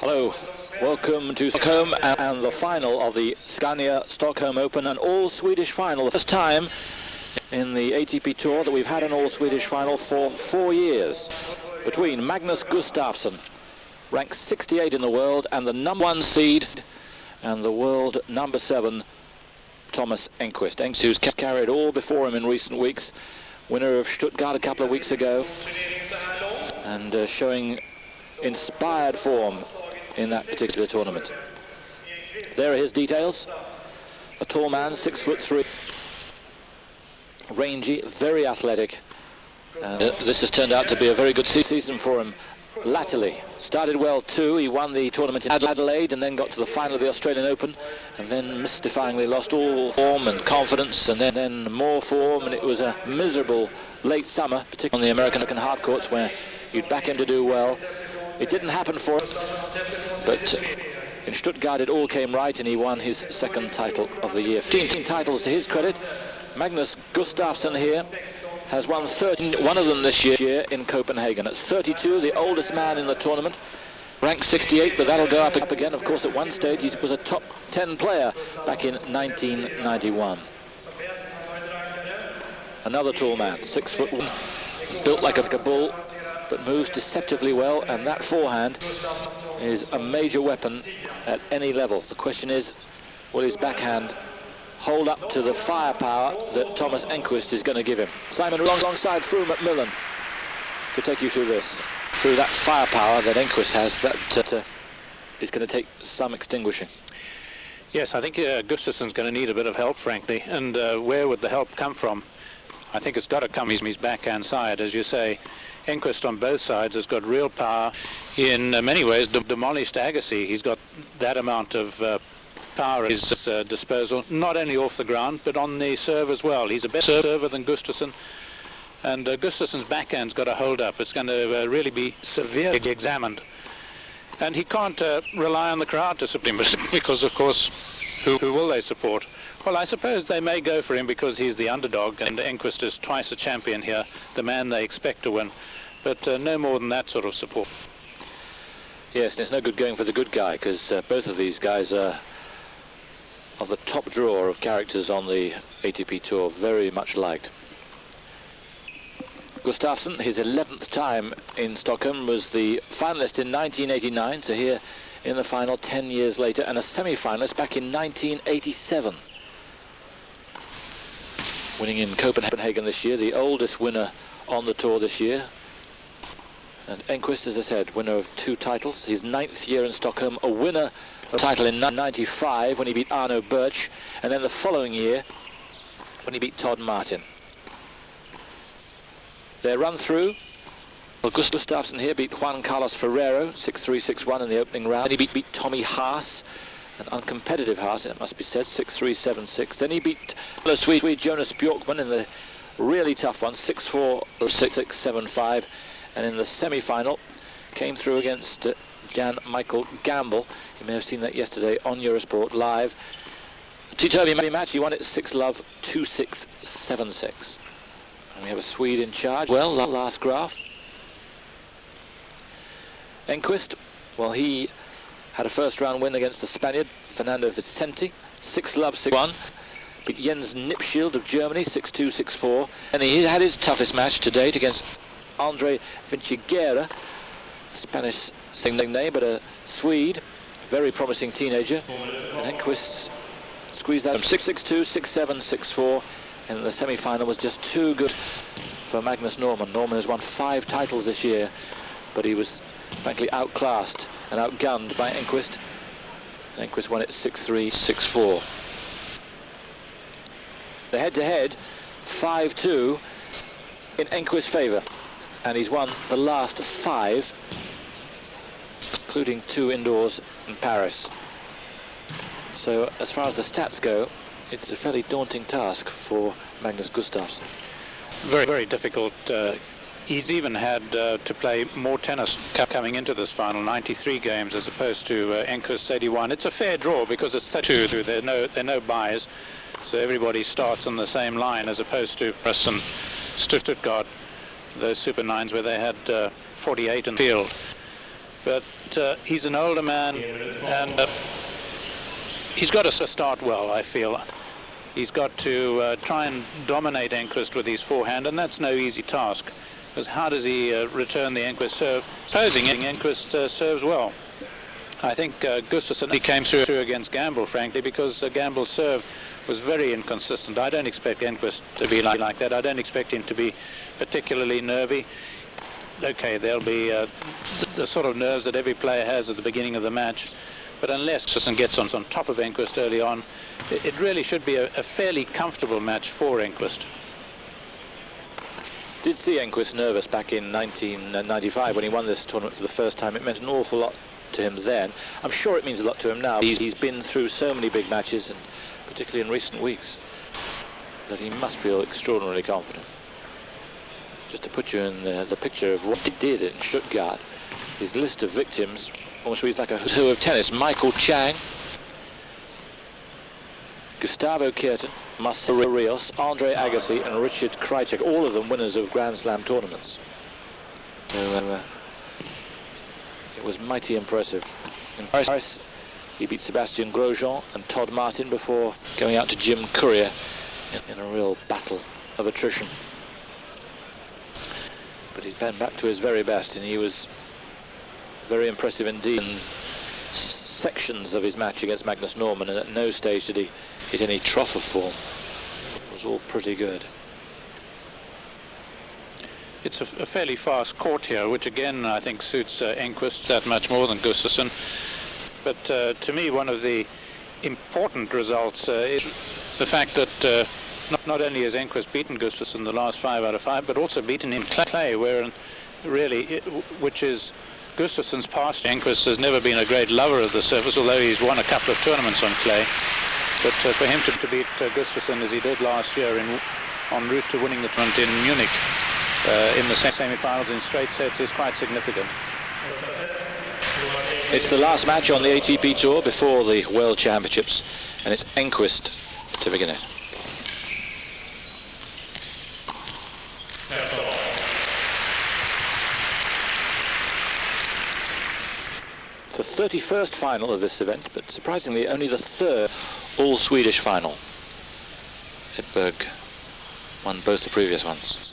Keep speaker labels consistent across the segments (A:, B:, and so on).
A: Hello, welcome to Stockholm and the final of the Scania Stockholm Open, an all-Swedish final. First time in the ATP Tour that we've had an all-Swedish final for 4 years, between Magnus Gustafsson, ranked 68 in the world, and the #1 seed, and the world #7, Thomas Enqvist. Who's carried all before him in recent weeks, winner of Stuttgart a couple of weeks ago, and showing inspired form in that particular tournament. There are his details. A tall man, 6'3", rangy, very athletic. This has turned out to be a very good season for him. Latterly started well too. He won the tournament in Adelaide and then got to the final of the Australian Open, and then mystifyingly lost all form and confidence, and then more form, and it was a miserable late summer, particularly on the American hard courts where you'd back him to do well. It didn't happen for him, but in Stuttgart it all came right, and he won his second title of the year. 15 titles to his credit. Magnus Gustafsson here has won 13, one of them this year in Copenhagen. At 32, the oldest man in the tournament, ranked 68, but that'll go up again. Of course, at one stage he was a top 10 player back in 1991. Another tall man, 6'1", built like a bull, but moves deceptively well, and that forehand is a major weapon at any level. The question is, will his backhand hold up to the firepower that Thomas Enqvist is going to give him? Simon alongside Froome at Milan to take you through this, through that firepower that Enqvist has, that is going to take some extinguishing.
B: Yes, I think Gustafsson's going to need a bit of help, frankly, and where would the help come from? I think it's got to come from his backhand side. As you say, Enqvist on both sides has got real power. In many ways demolished Agassi. He's got that amount of power at his disposal, not only off the ground but on the serve as well. He's a better server than Gustafsson, and Gustafsson's backhand's got to hold up. It's going to really be severely examined, and he can't rely on the crowd to support him, because of course who will they support? Well, I suppose they may go for him because he's the underdog, and Enqvist is twice a champion here, the man they expect to win, but no more than that sort of support.
A: Yes, and it's no good going for the good guy, because both of these guys are of the top drawer of characters on the ATP Tour, very much liked. Gustafsson, his 11th time in Stockholm, was the finalist in 1989, so here in the final 10 years later, and a semi-finalist back in 1987. Winning in Copenhagen this year, the oldest winner on the tour this year. And Enqvist, as I said, winner of 2 titles, his 9th year in Stockholm, a winner of a title in 95 when he beat Arno Birch, and then the following year when he beat Todd Martin. Their run through, well, Gustafsson here beat Juan Carlos Ferrero, 6-3, 6-1 in the opening round. Then he beat Tommy Haas, an uncompetitive Haas, it must be said, 6-3, 7-6. Then he beat the Swede Jonas Bjorkman in the really tough one, 6-4, 6-6, 7-5. And in the semi-final, came through against Jan Michael Gamble. You may have seen that yesterday on Eurosport Live. T-Turvy match, he won it 6-love, 2-6, 7-6. And we have a Swede in charge. Well, that last graph. Enqvist, well, he had a first-round win against the Spaniard, Fernando Vicente, 6-love, 6-1. Beat Jens Nipschild of Germany, 6-2, 6-4. And he had his toughest match to date against Andre Vinciguerra, a Spanish name, but a Swede, very promising teenager. And Enqvist squeezed out 6-6-2, 6-7, 6-4. And the semi-final was just too good for Magnus Norman. Norman has won 5 titles this year, but he was frankly outclassed and outgunned by Enqvist. Enqvist won it 6-3, 6-4. The head-to-head, 5-2 in Enqvist's favour, and he's won the last 5, including 2 indoors in Paris. So as far as the stats go, it's a fairly daunting task for Magnus Gustafsson.
B: Very, very difficult. He's even had to play more tennis coming into this final, 93 games as opposed to Enqvist's 81. It's a fair draw because it's 32. There are no buys, so everybody starts on the same line, as opposed to Russ and Stuttgart, those Super 9s where they had 48 in the field. But he's an older man, and he's got to start well, I feel. He's got to try and dominate Enqvist with his forehand, and that's no easy task. Because how does he return the Enqvist serve? Supposing Enqvist serves well. I think Gustafsson, he came through against Gamble, frankly, because Gamble's serve was very inconsistent. I don't expect Enqvist to be like that. I don't expect him to be particularly nervy. Okay, there'll be the sort of nerves that every player has at the beginning of the match. But unless Gustafsson gets on top of Enqvist early on, it really should be a fairly comfortable match for Enqvist.
A: Did see Enqvist nervous back in 1995 when he won this tournament for the first time. It meant an awful lot to him then. I'm sure it means a lot to him now. He's been through so many big matches, and particularly in recent weeks, that he must feel extraordinarily confident. Just to put you in the picture of what he did in Stuttgart, his list of victims almost reads like a who of tennis. Michael Chang, Gustavo Kuerten, Marcelo Rios, Andre Agassi and Richard Krajicek, all of them winners of Grand Slam tournaments. So it was mighty impressive. In Paris, he beat Sebastian Grosjean and Todd Martin before going out to Jim Courier in a real battle of attrition. But he's been back to his very best, and he was very impressive indeed in sections of his match against Magnus Norman, and at no stage did he hit any trough of form. It was all pretty good.
B: It's a fairly fast court here, which again I think suits Enqvist that much more than Gustafsson. But to me, one of the important results is the fact that not only has Enqvist beaten Gustafsson the last 5 out of 5, but also beaten him clay, where really, which is Gustafsson's past. Enqvist has never been a great lover of the surface, although he's won a couple of tournaments on clay. But for him to beat Gustafsson as he did last year en route to winning the tournament in Munich in the semi-finals in straight sets is quite significant.
A: It's the last match on the ATP Tour before the World Championships, and it's Enqvist to begin it. It's the 31st final of this event, but surprisingly only the 3rd all-Swedish final. Edberg won both the previous ones.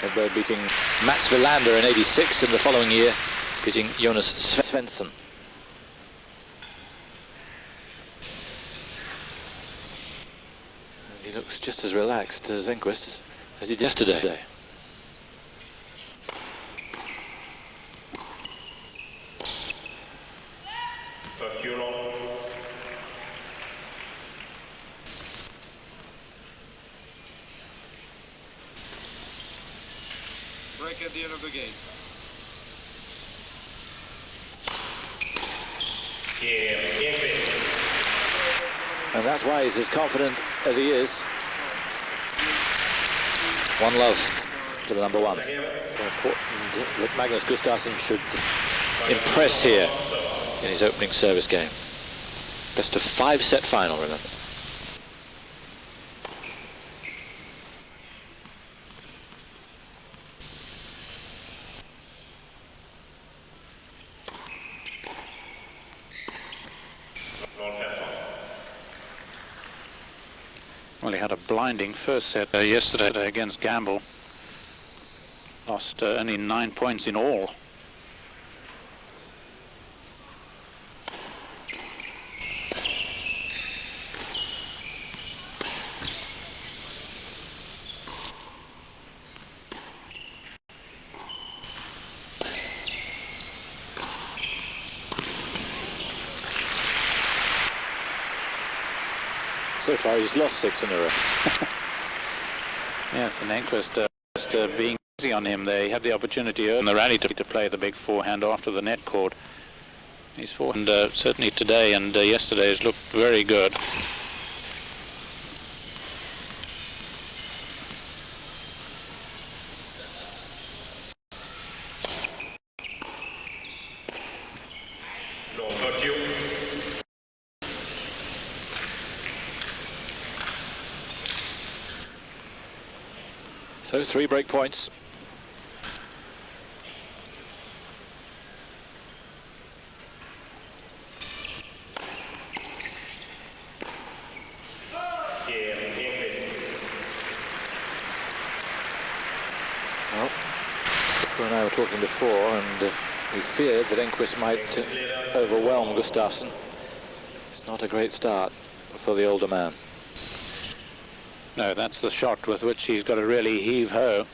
A: Edberg beating Mats Wilander in '86, and the following year beating Jonas Svensson. He looks just as relaxed as Enqvist as he did yesterday.
C: Break at the end of the game.
A: And that's why he's as confident as he is. One love to the number one. Important that Magnus Gustafsson should impress here in his opening service game. Best of 5-set final, remember.
B: Well, he had a blinding first set yesterday against Gamble. Lost only 9 points in all.
A: So far he's lost 6 in a row.
B: Yes, and Enqvist just being easy on him. They had the opportunity early in the rally to play the big forehand after the net cord. His forehand certainly today and yesterday has looked very good.
A: So 3 break points. Well, Cooper and I were talking before, and we feared that Enqvist might overwhelm Gustafsson. It's not a great start for the older man.
B: No, that's the shot with which he's got to really heave-ho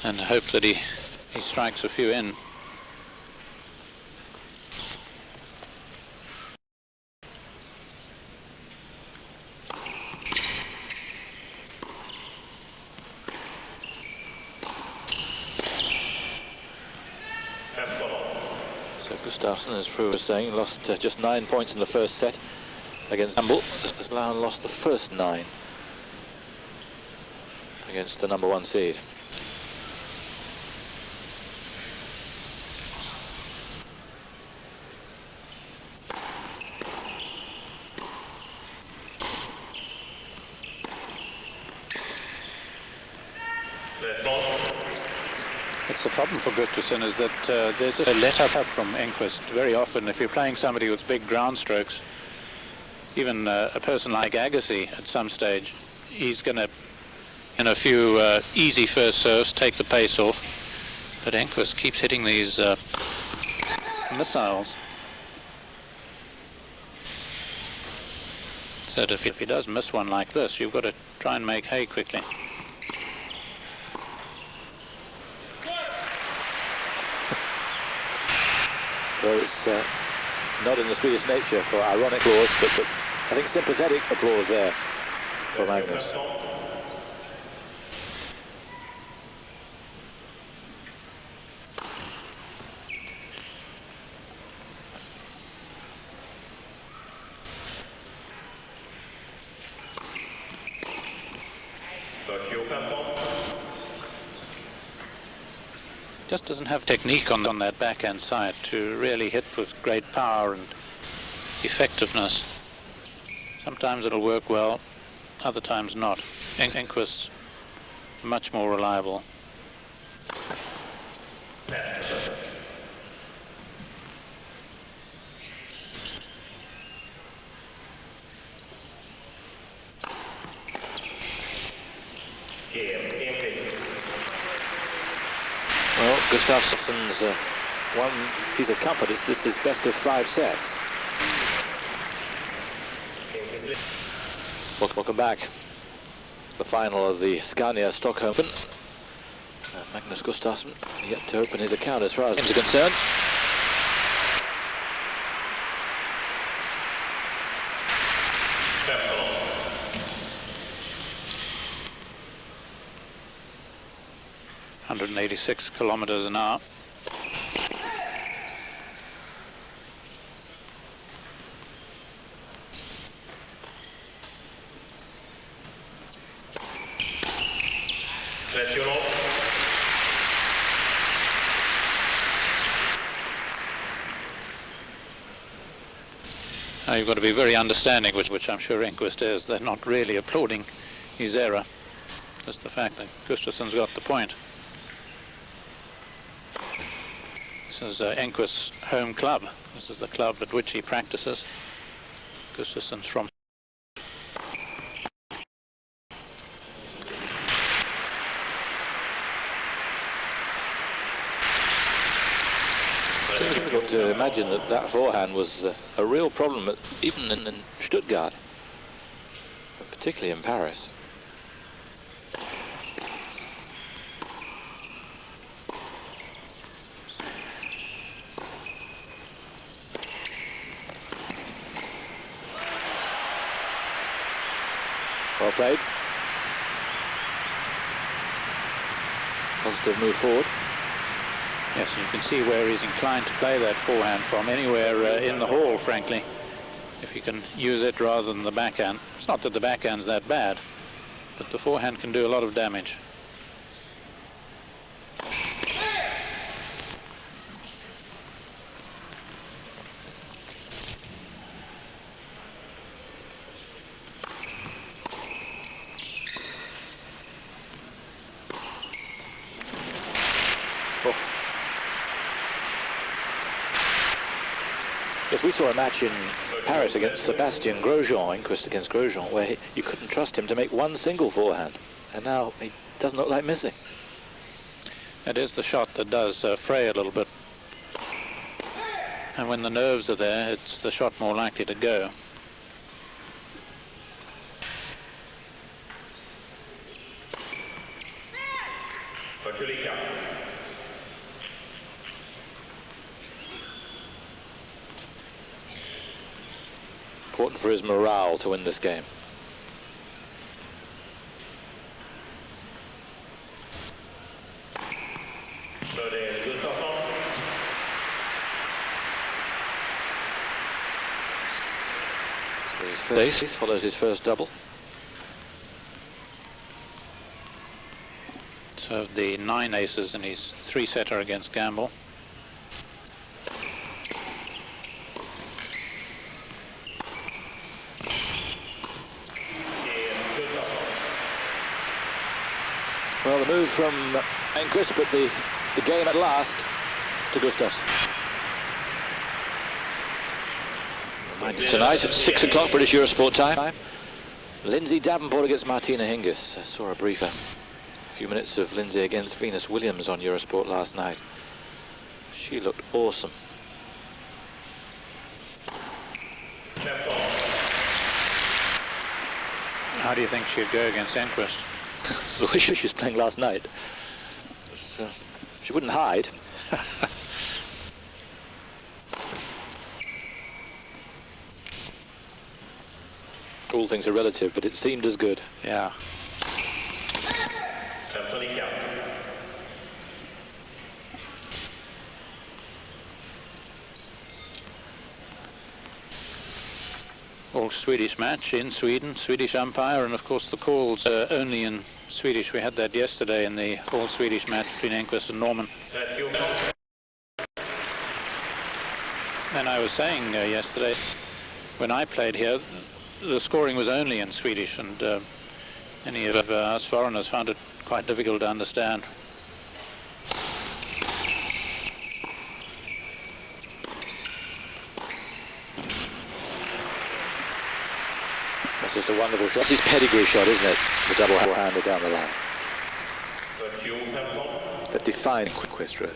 B: and hope that he strikes a few in.
A: So Gustafsson, as Prue was saying, lost just 9 points in the first set against Campbell. Sloan lost the first 9 against the number 1 seed.
B: It's the problem for Gustafsson is that there's a let-up from Enqvist. Very often, if you're playing somebody with big ground strokes, even a person like Agassi at some stage, he's going to, in a few easy first serves, take the pace off. But Enqvist keeps hitting these missiles. So if he does miss one like this, you've got to try and make hay quickly.
A: Well, it's not in the Swedish nature for ironic applause, but I think sympathetic applause there for Magnus.
B: Just doesn't have technique on that backhand side to really hit with great power and effectiveness. Sometimes it'll work well, other times not. Enqvist's much more reliable.
A: Well, Gustafsson's one piece of comfort is this is best of 5 sets. Welcome back. The final of the Scania Stockholm Open. Magnus Gustafsson yet to open his account as far as games are concerned.
B: .186 kilometers an hour. Now you've got to be very understanding, which I'm sure Enqvist is. They're not really applauding his error. Just the fact that Gustafsson's got the point. This is Enqvist's home club. This is the club at which he practices. Gustafsson's from.
A: It's difficult to imagine that forehand was a real problem, even in Stuttgart, but particularly in Paris. Well played. Positive move forward.
B: Yes, you can see where he's inclined to play that forehand from, anywhere in the hall, frankly, if you can use it rather than the backhand. It's not that the backhand's that bad, but the forehand can do a lot of damage.
A: Yes, we saw a match in Paris against Sebastian Grosjean, Enqvist against Grosjean, where you couldn't trust him to make one single forehand. And now he doesn't look like missing.
B: It is the shot that does fray a little bit. And when the nerves are there, it's the shot more likely to go.
A: Important for his morale to win this game. His first ace follows his first double.
B: So the 9 aces in his 3-setter against Gamble.
A: Well, the move from Enqvist, but the game at last to Gustafsson. Tonight at 6 o'clock British Eurosport time, Lindsay Davenport against Martina Hingis. I saw a few minutes of Lindsay against Venus Williams on Eurosport last night. She looked awesome.
B: How do you think she'd go against Enqvist?
A: The way she was playing last night, she wouldn't hide. All things are relative, but it seemed as good.
B: Yeah. All Swedish match in Sweden, Swedish umpire, and of course the calls only in Swedish. We had that yesterday in the all Swedish match between Enqvist and Norman. And I was saying yesterday, when I played here, the scoring was only in Swedish, and any of us foreigners found it quite difficult to understand.
A: That's just a wonderful shot. It's his pedigree shot, isn't it? The double-hander down the line. That defined Enqvist, really.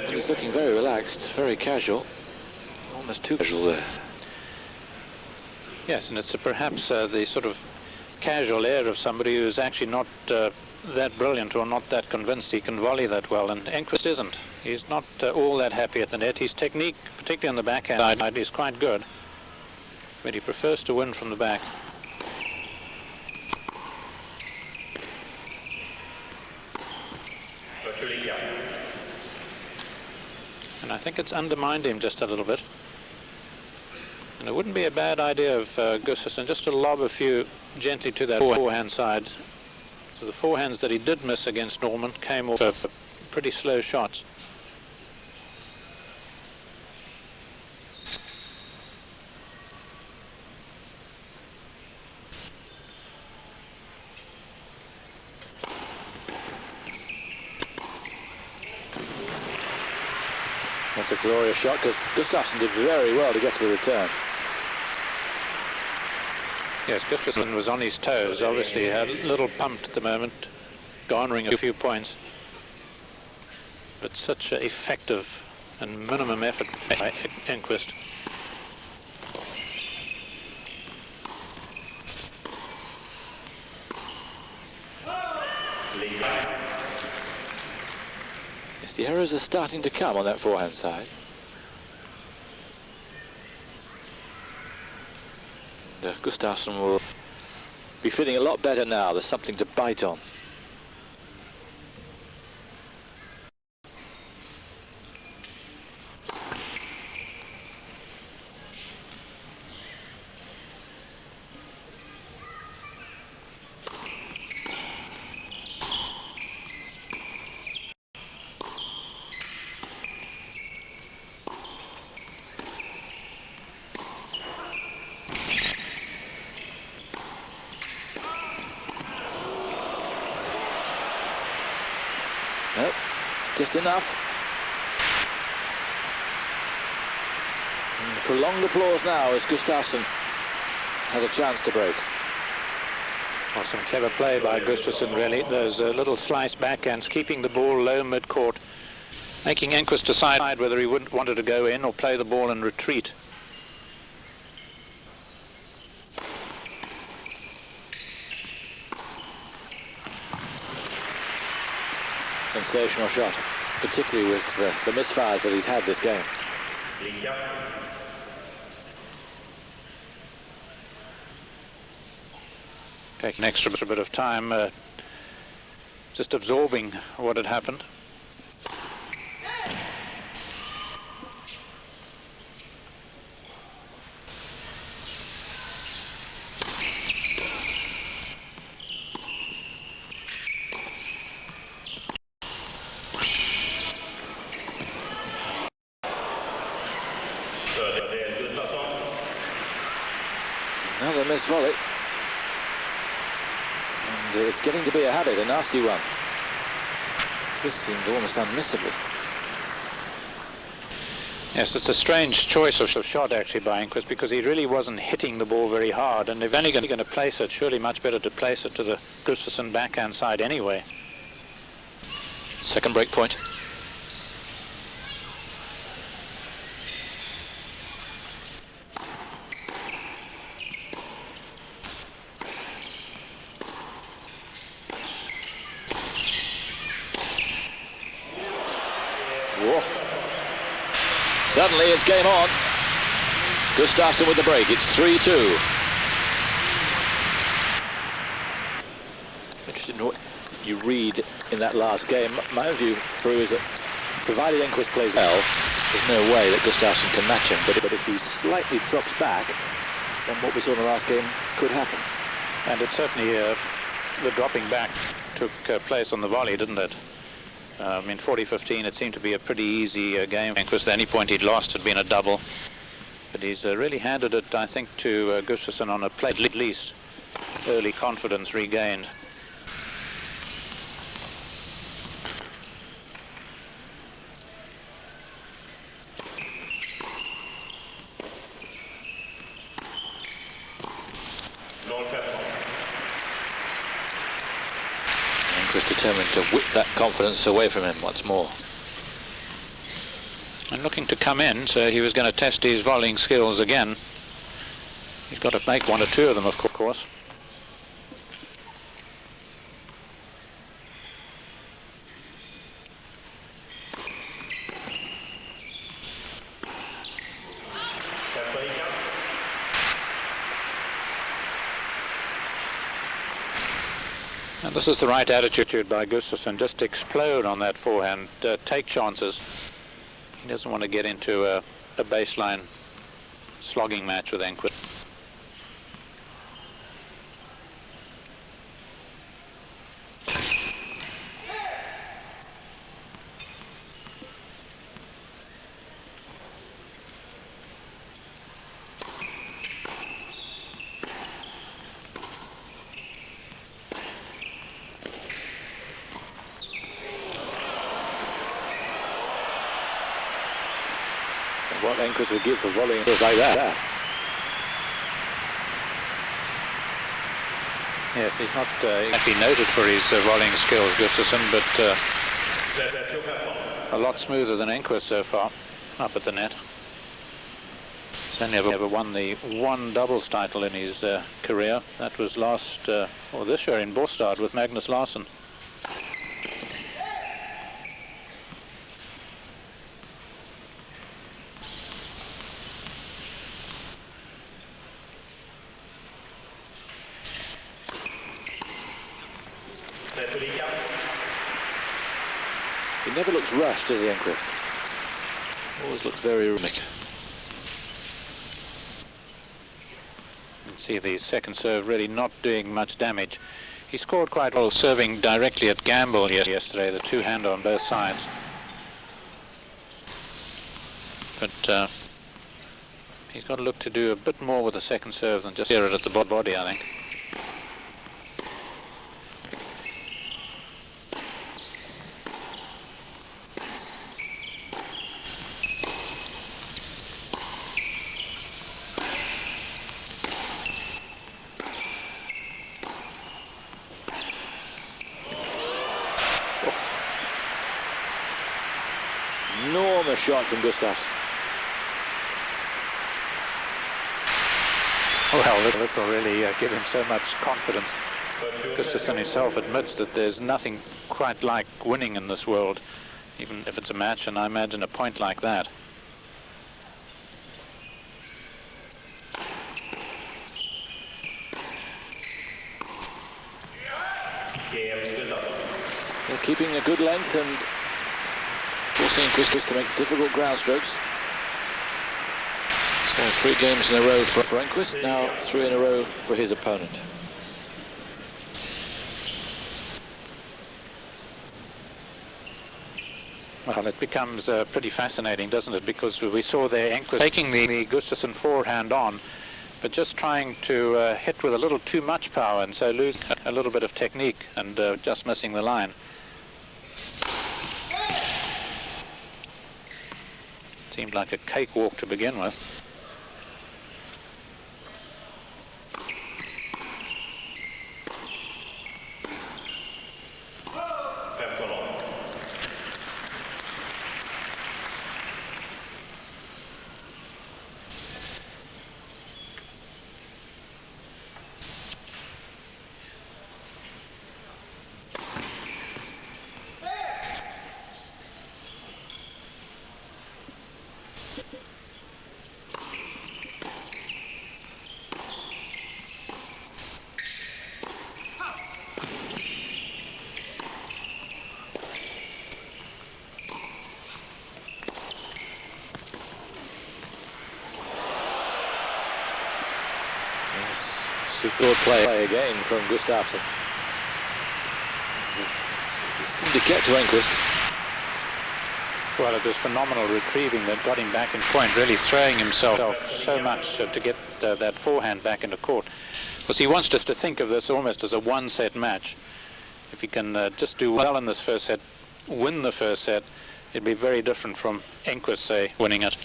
A: He's looking very relaxed, very casual, almost too casual there.
B: Yes, and it's perhaps the sort of casual air of somebody who's actually not that brilliant or not that convinced he can volley that well, and Enqvist isn't. He's not all that happy at the net. His technique, particularly on the backhand side, is quite good, but he prefers to win from the back. And I think it's undermined him just a little bit. And it wouldn't be a bad idea of Gustafsson just to lob a few gently to that forehand side. So the forehands that he did miss against Norman came off pretty slow shots.
A: That's a glorious shot, because Gustafsson did very well to get to the return.
B: Yes, Gustafsson was on his toes. Obviously, a little pumped at the moment, garnering a few points. But such an effective and minimum effort by Enqvist.
A: Yes, the errors are starting to come on that forehand side. And, Gustafsson will be feeling a lot better now. There's something to bite on. Nope, just enough. And prolonged applause now as Gustafsson has a chance to break.
B: Well, some clever play by Gustafsson, really. Those little slice backhands, keeping the ball low mid-court, making Enqvist decide whether he wanted to go in or play the ball and retreat.
A: Sensational shot, particularly with the misfires that he's had this game.
B: Taking an extra bit of time, just absorbing what had happened.
A: Another missed volley. And it's getting to be a habit, a nasty one. This seemed almost unmissable.
B: Yes, it's a strange choice of shot actually by Enqvist, because he really wasn't hitting the ball very hard, and if only going to place it, surely much better to place it to the Gustafsson backhand side anyway.
A: Second break point. Whoa. Suddenly it's game on. Gustafsson with the break. It's 3-2. Interested in what you read in that last game. My own view through is that provided Enqvist plays well, there's no way that Gustafsson can match him. But if he slightly drops back, then what we saw in the last game could happen.
B: And it certainly, the dropping back took place on the volley, didn't it? In 40-15 it seemed to be a pretty easy game. Enqvist, at any point he'd lost had been a double. But he's really handed it, I think, to Gustafsson on a play, at least. Early confidence regained.
A: Enqvist determined to whip that confidence away from him once more.
B: And looking to come in, so he was going to test his volleying skills again. He's got to make one or two of them, of course. And this is the right attitude by Gustafsson, just explode on that forehand, take chances. He doesn't want to get into a baseline slogging match with Enqvist.
A: What Enqvist would give for volleying just like that.
B: Yes, he's not exactly noted for his volleying skills, Gustafsson, but a lot smoother than Enqvist so far, up at the net. He's only ever won the one doubles title in his career. That was this year in Båstad with Magnus Larsson.
A: He never looks rushed, does he, Enqvist? Always looks very rhythmic.
B: You can see the second serve really not doing much damage. He scored quite well serving directly at Gamble yesterday, the two-hander on both sides. But he's got to look to do a bit more with the second serve than just steer it at the body, I think.
A: a shot from Gustafsson.
B: Well, this will really give him so much confidence. Gustafsson himself admits that there's nothing quite like winning in this world, even if it's a match, and I imagine a point like that.
A: They're keeping a good length and forcing Enqvist to make difficult ground strokes. So 3 games in a row for Enqvist, now 3 in a row for his opponent.
B: Well, it becomes pretty fascinating, doesn't it? Because we saw there Enqvist taking the Gustafsson forehand on, but just trying to hit with a little too much power, and so lose a little bit of technique and just missing the line. Seemed like a cakewalk to begin with.
A: Superb play again from Gustafsson. Seemed to get to Enqvist.
B: Well, it was phenomenal retrieving that got him back in point, really throwing himself so much to get that forehand back into court. Because he wants us to think of this almost as a one-set match. If he can just do well in this first set, win the first set, it'd be very different from Enqvist, say, winning it.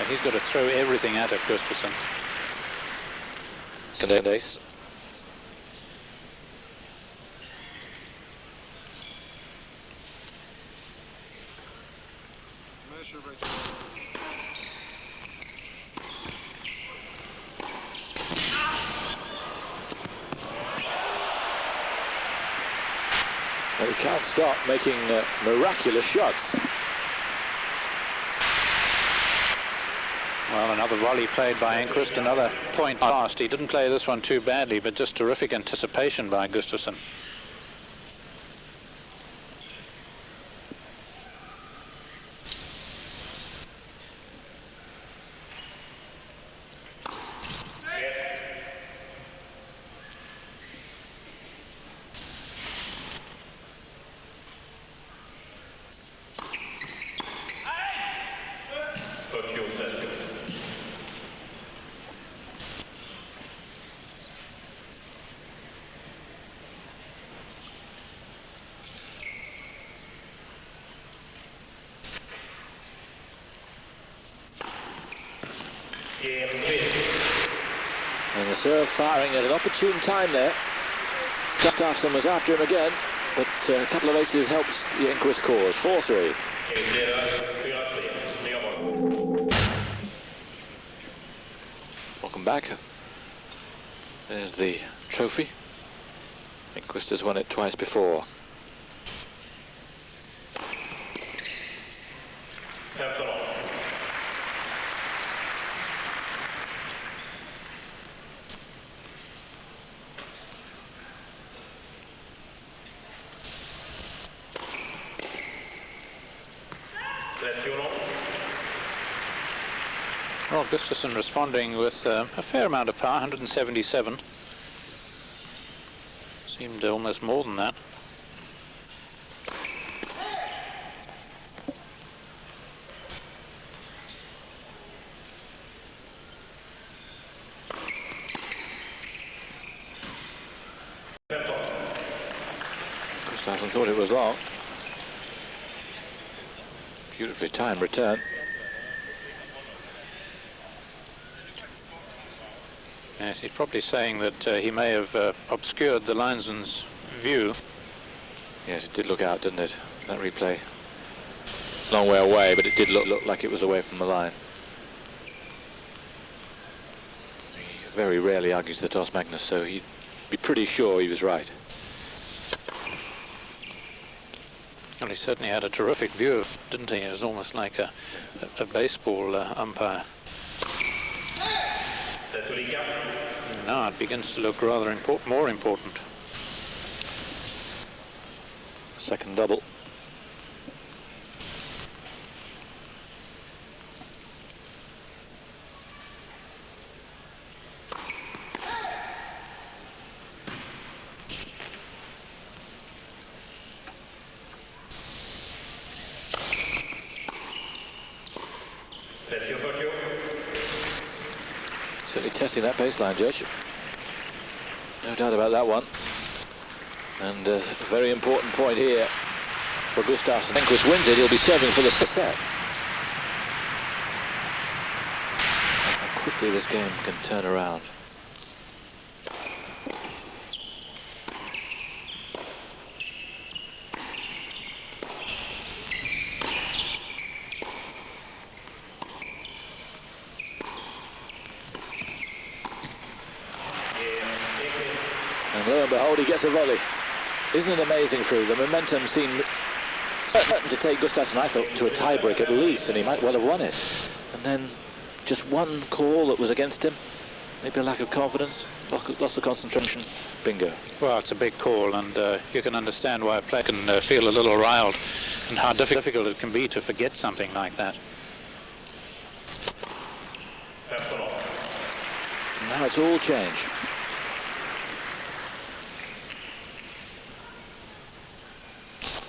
B: He's got to throw everything at it, Gustafsson.
A: Second ace. Well, he can't stop making miraculous shots.
B: Well, another volley played by Enqvist, another point lost. He didn't play this one too badly, but just terrific anticipation by Gustafsson.
A: And the serve firing at an opportune time there. Gustafsson was after him again, but a couple of aces helps the Enqvist cause. 4-3. Welcome back. There's the trophy. Enqvist has won it twice before.
B: Well, Gustafsson responding with a fair amount of power, 177. Seemed almost more than that.
A: Gustafsson thought it was long. Beautifully timed return.
B: Yes, he's probably saying that he may have obscured the linesman's view.
A: Yes, it did look out, didn't it? That replay. Long way away, but it did look like it was away from the line. He very rarely argues the toss, Magnus, so he'd be pretty sure he was right.
B: Well, he certainly had a terrific view, didn't he? It was almost like a baseball umpire. Now it begins to look rather more important.
A: Second double. Certainly testing that baseline, Judge. No doubt about that one. And a very important point here for Gustafsson. Enqvist wins it, he'll be serving for the set. How quickly this game can turn around. And lo and behold, he gets a volley. Isn't it amazing, Fru? The momentum seemed certain to take Gustafsson, I thought, to a tiebreak at least, and he might well have won it. And then just one call that was against him, maybe a lack of confidence, lost the concentration, bingo.
B: Well, it's a big call, and you can understand why a player can feel a little riled, and how difficult it can be to forget something like that.
A: And now it's all change.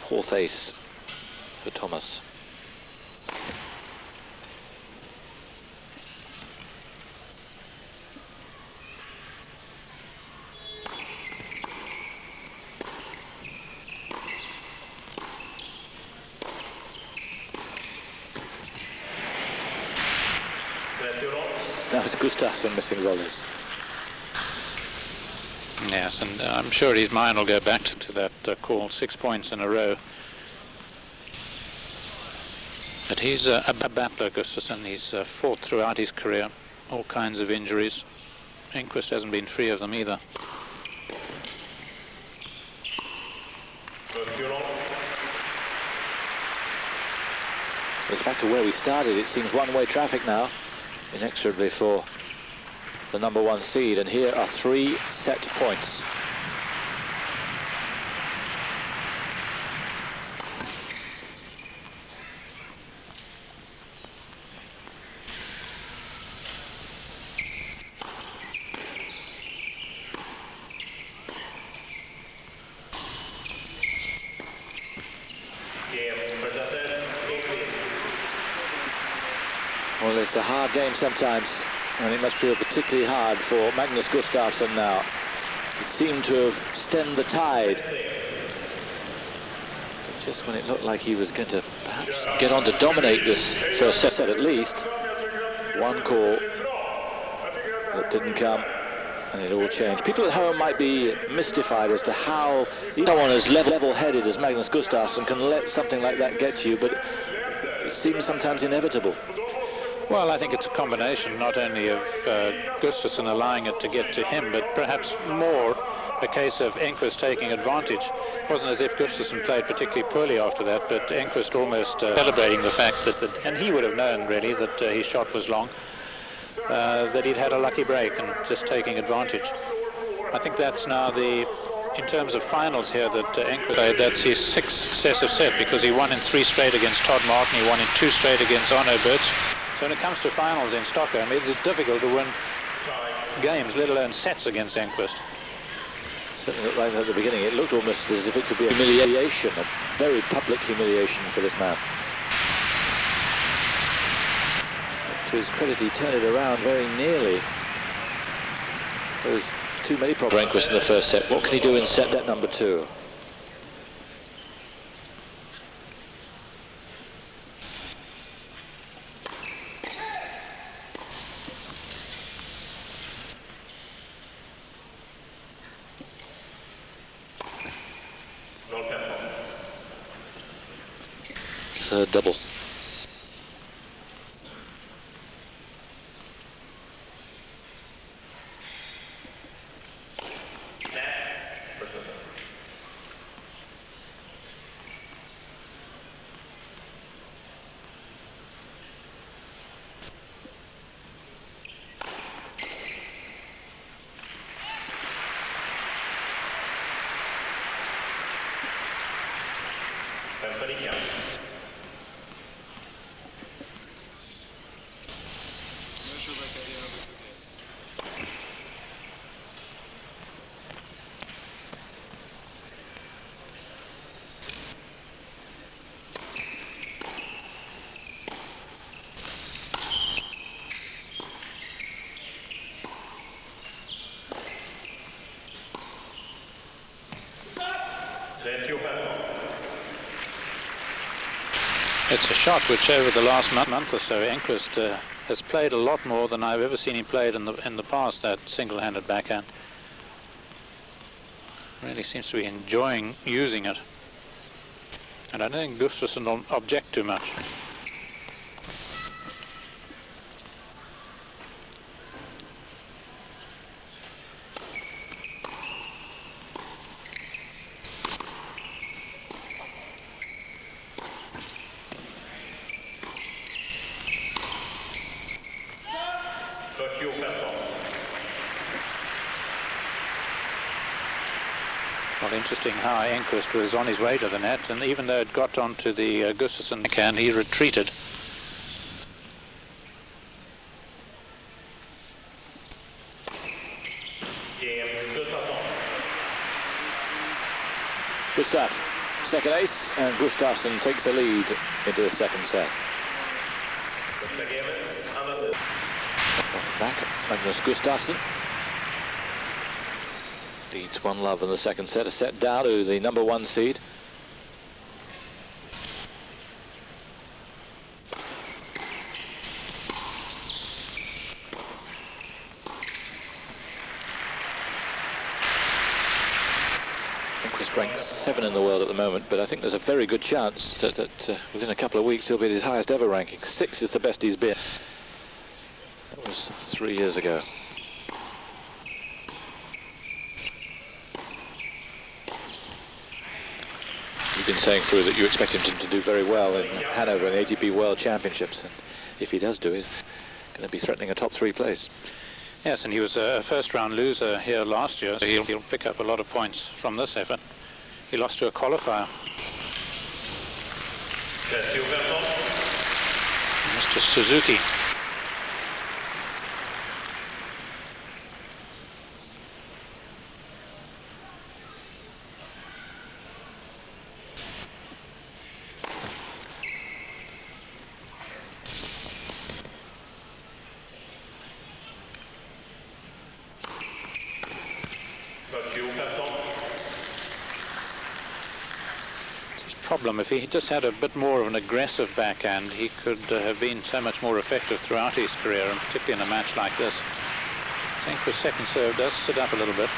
A: Fourth ace for Thomas. Now it's Gustafsson missing volleys.
B: Yes, and I'm sure his mind will go back to that call, 6 points in a row. But he's a battler, Gustafsson. He's fought throughout his career, all kinds of injuries. Enqvist hasn't been free of them either.
A: It's back to where we started. It seems one-way traffic now, inexorably for the number one seed, and here are 3 set points. Well, it's a hard game sometimes, and it must feel particularly hard for Magnus Gustafsson now. He seemed to have stemmed the tide. But just when it looked like he was going to perhaps get on to dominate this first set at least, one call that didn't come, and it all changed. People at home might be mystified as to how someone as level-headed as Magnus Gustafsson can let something like that get you, but it seems sometimes inevitable.
B: Well, I think it's a combination not only of Gustafsson allowing it to get to him, but perhaps more a case of Enqvist taking advantage. It wasn't as if Gustafsson played particularly poorly after that, but Enqvist almost celebrating the fact that, and he would have known really that his shot was long, that he'd had a lucky break and just taking advantage. I think that's now in terms of finals here that Enqvist played, that's his 6th successive set, because he won in 3 straight against Todd Martin, he won in 2 straight against Arno Birch. So when it comes to finals in Stockholm, it is difficult to win games, let alone sets against Enqvist.
A: It certainly looked like that at the beginning. It looked almost as if it could be a humiliation, a very public humiliation for this man. But to his credit, he turned it around very nearly. There was too many problems for Enqvist in the first set. What can he do in set number 2? third double.
B: It's a shot which over the last month or so Enqvist has played a lot more than I've ever seen him played in the past, that single-handed backhand. Really seems to be enjoying using it. And I don't think Gustafsson will object too much. Well, interesting how Enqvist was on his way to the net, and even though it got onto the Gustafsson can, he retreated.
A: Gustav, second ace, and Gustafsson takes the lead into the second set. Back, Magnus Gustafsson leads 1-love in the second set, a set down to the number 1 seed. Enqvist ranked 7 in the world at the moment, but I think there's a very good chance that within a couple of weeks he'll be at his highest ever ranking. 6 is the best he's been. That was 3 years ago. You've been saying through that you expect him to do very well in Hanover in the ATP World Championships, and if he does do, he's going to be threatening a top 3 place.
B: Yes, and he was a first-round loser here last year, so he'll pick up a lot of points from this effort. He lost to a qualifier. Mr. Suzuki. Problem, if he just had a bit more of an aggressive backhand, he could have been so much more effective throughout his career, and particularly in a match like this. I think his second serve does sit up a little bit.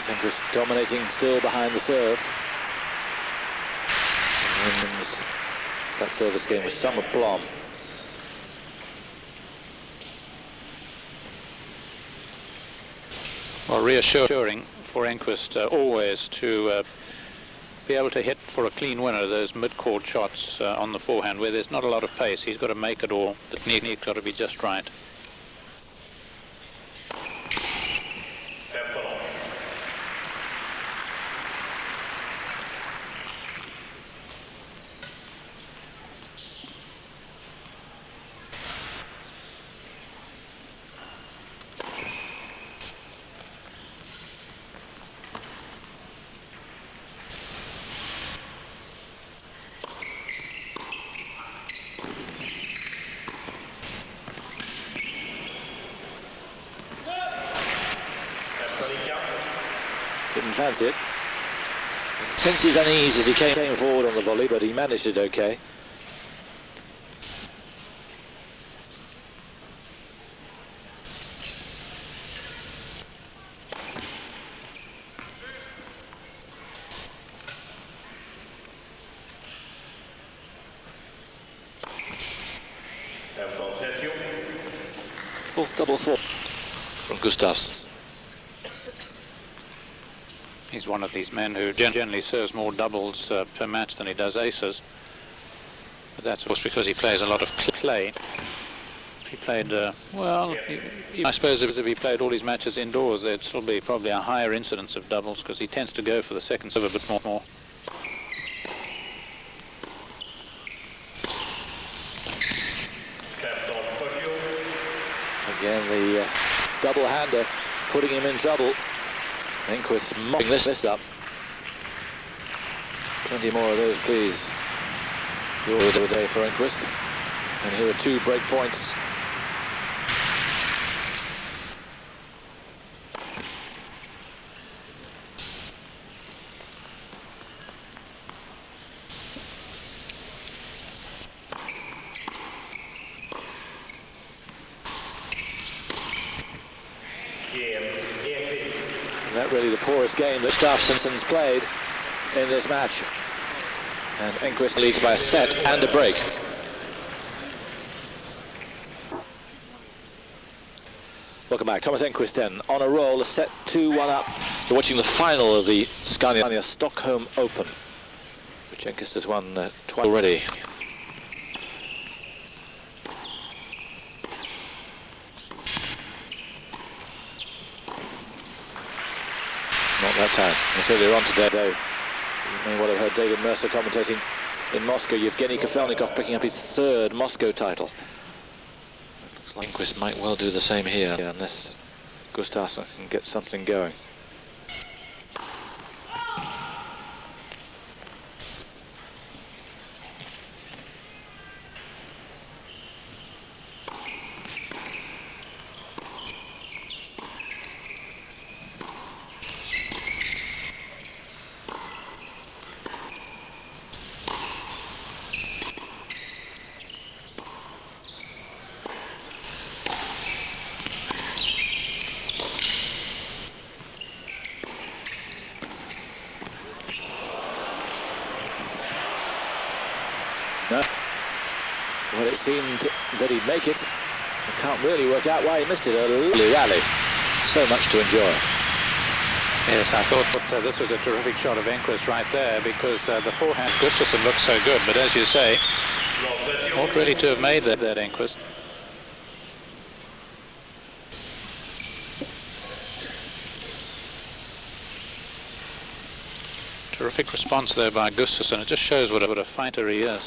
A: Enqvist dominating still behind the serve. And wins that service game with some aplomb.
B: Well, reassuring for Enqvist always to be able to hit for a clean winner those mid-court shots on the forehand where there's not a lot of pace. He's got to make it all. The technique's got to be just right.
A: Didn't fancy it. Sensed his unease as he came forward on the volley, but he managed it okay. fourth double four from Gustafsson.
B: He's one of these men who generally serves more doubles per match than he does aces. But that's of course because he plays a lot of clay. If he played, I suppose if he played all his matches indoors, there'd still be probably a higher incidence of doubles because he tends to go for the second serve a bit more.
A: Again, the double-hander putting him in trouble. Enqvist mopping this up. 20 more of those, please. Yours of the day for Enqvist. And here are 2 break points. That really the poorest game that Gustafsson's played in this match. And Enqvist leads by a set and a break. Welcome back. Thomas Enqvist then on a roll, a set 2-1 up. You're watching the final of the Scania Stockholm Open, which Enqvist has won twice already. Not that time. I said earlier on today, though, you may well have heard David Mercer commentating in Moscow. Yevgeny Kafelnikov picking up his 3rd Moscow title. Looks like Enqvist might well do the same here, unless Gustafsson can get something going. No. Well, it seemed that he'd make it. I can't really work out why he missed it. A lovely rally. So much to enjoy.
B: Yes, I thought that this was a terrific shot of Enqvist right there because the forehand Gustafsson looks so good, but as you say, ought really to have made that Enqvist. Terrific response there by Gustafsson. It just shows what a fighter he is.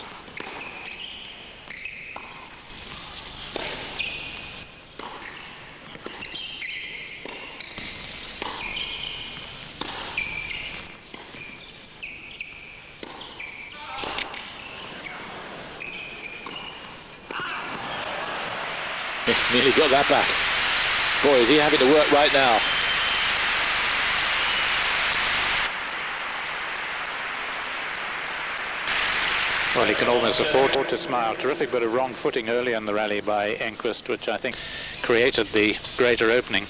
A: Nearly got that back. Boy, is he having to work right now.
B: Well, he can almost afford to smile. Terrific bit of wrong footing early in the rally by Enqvist, which I think created the greater opening.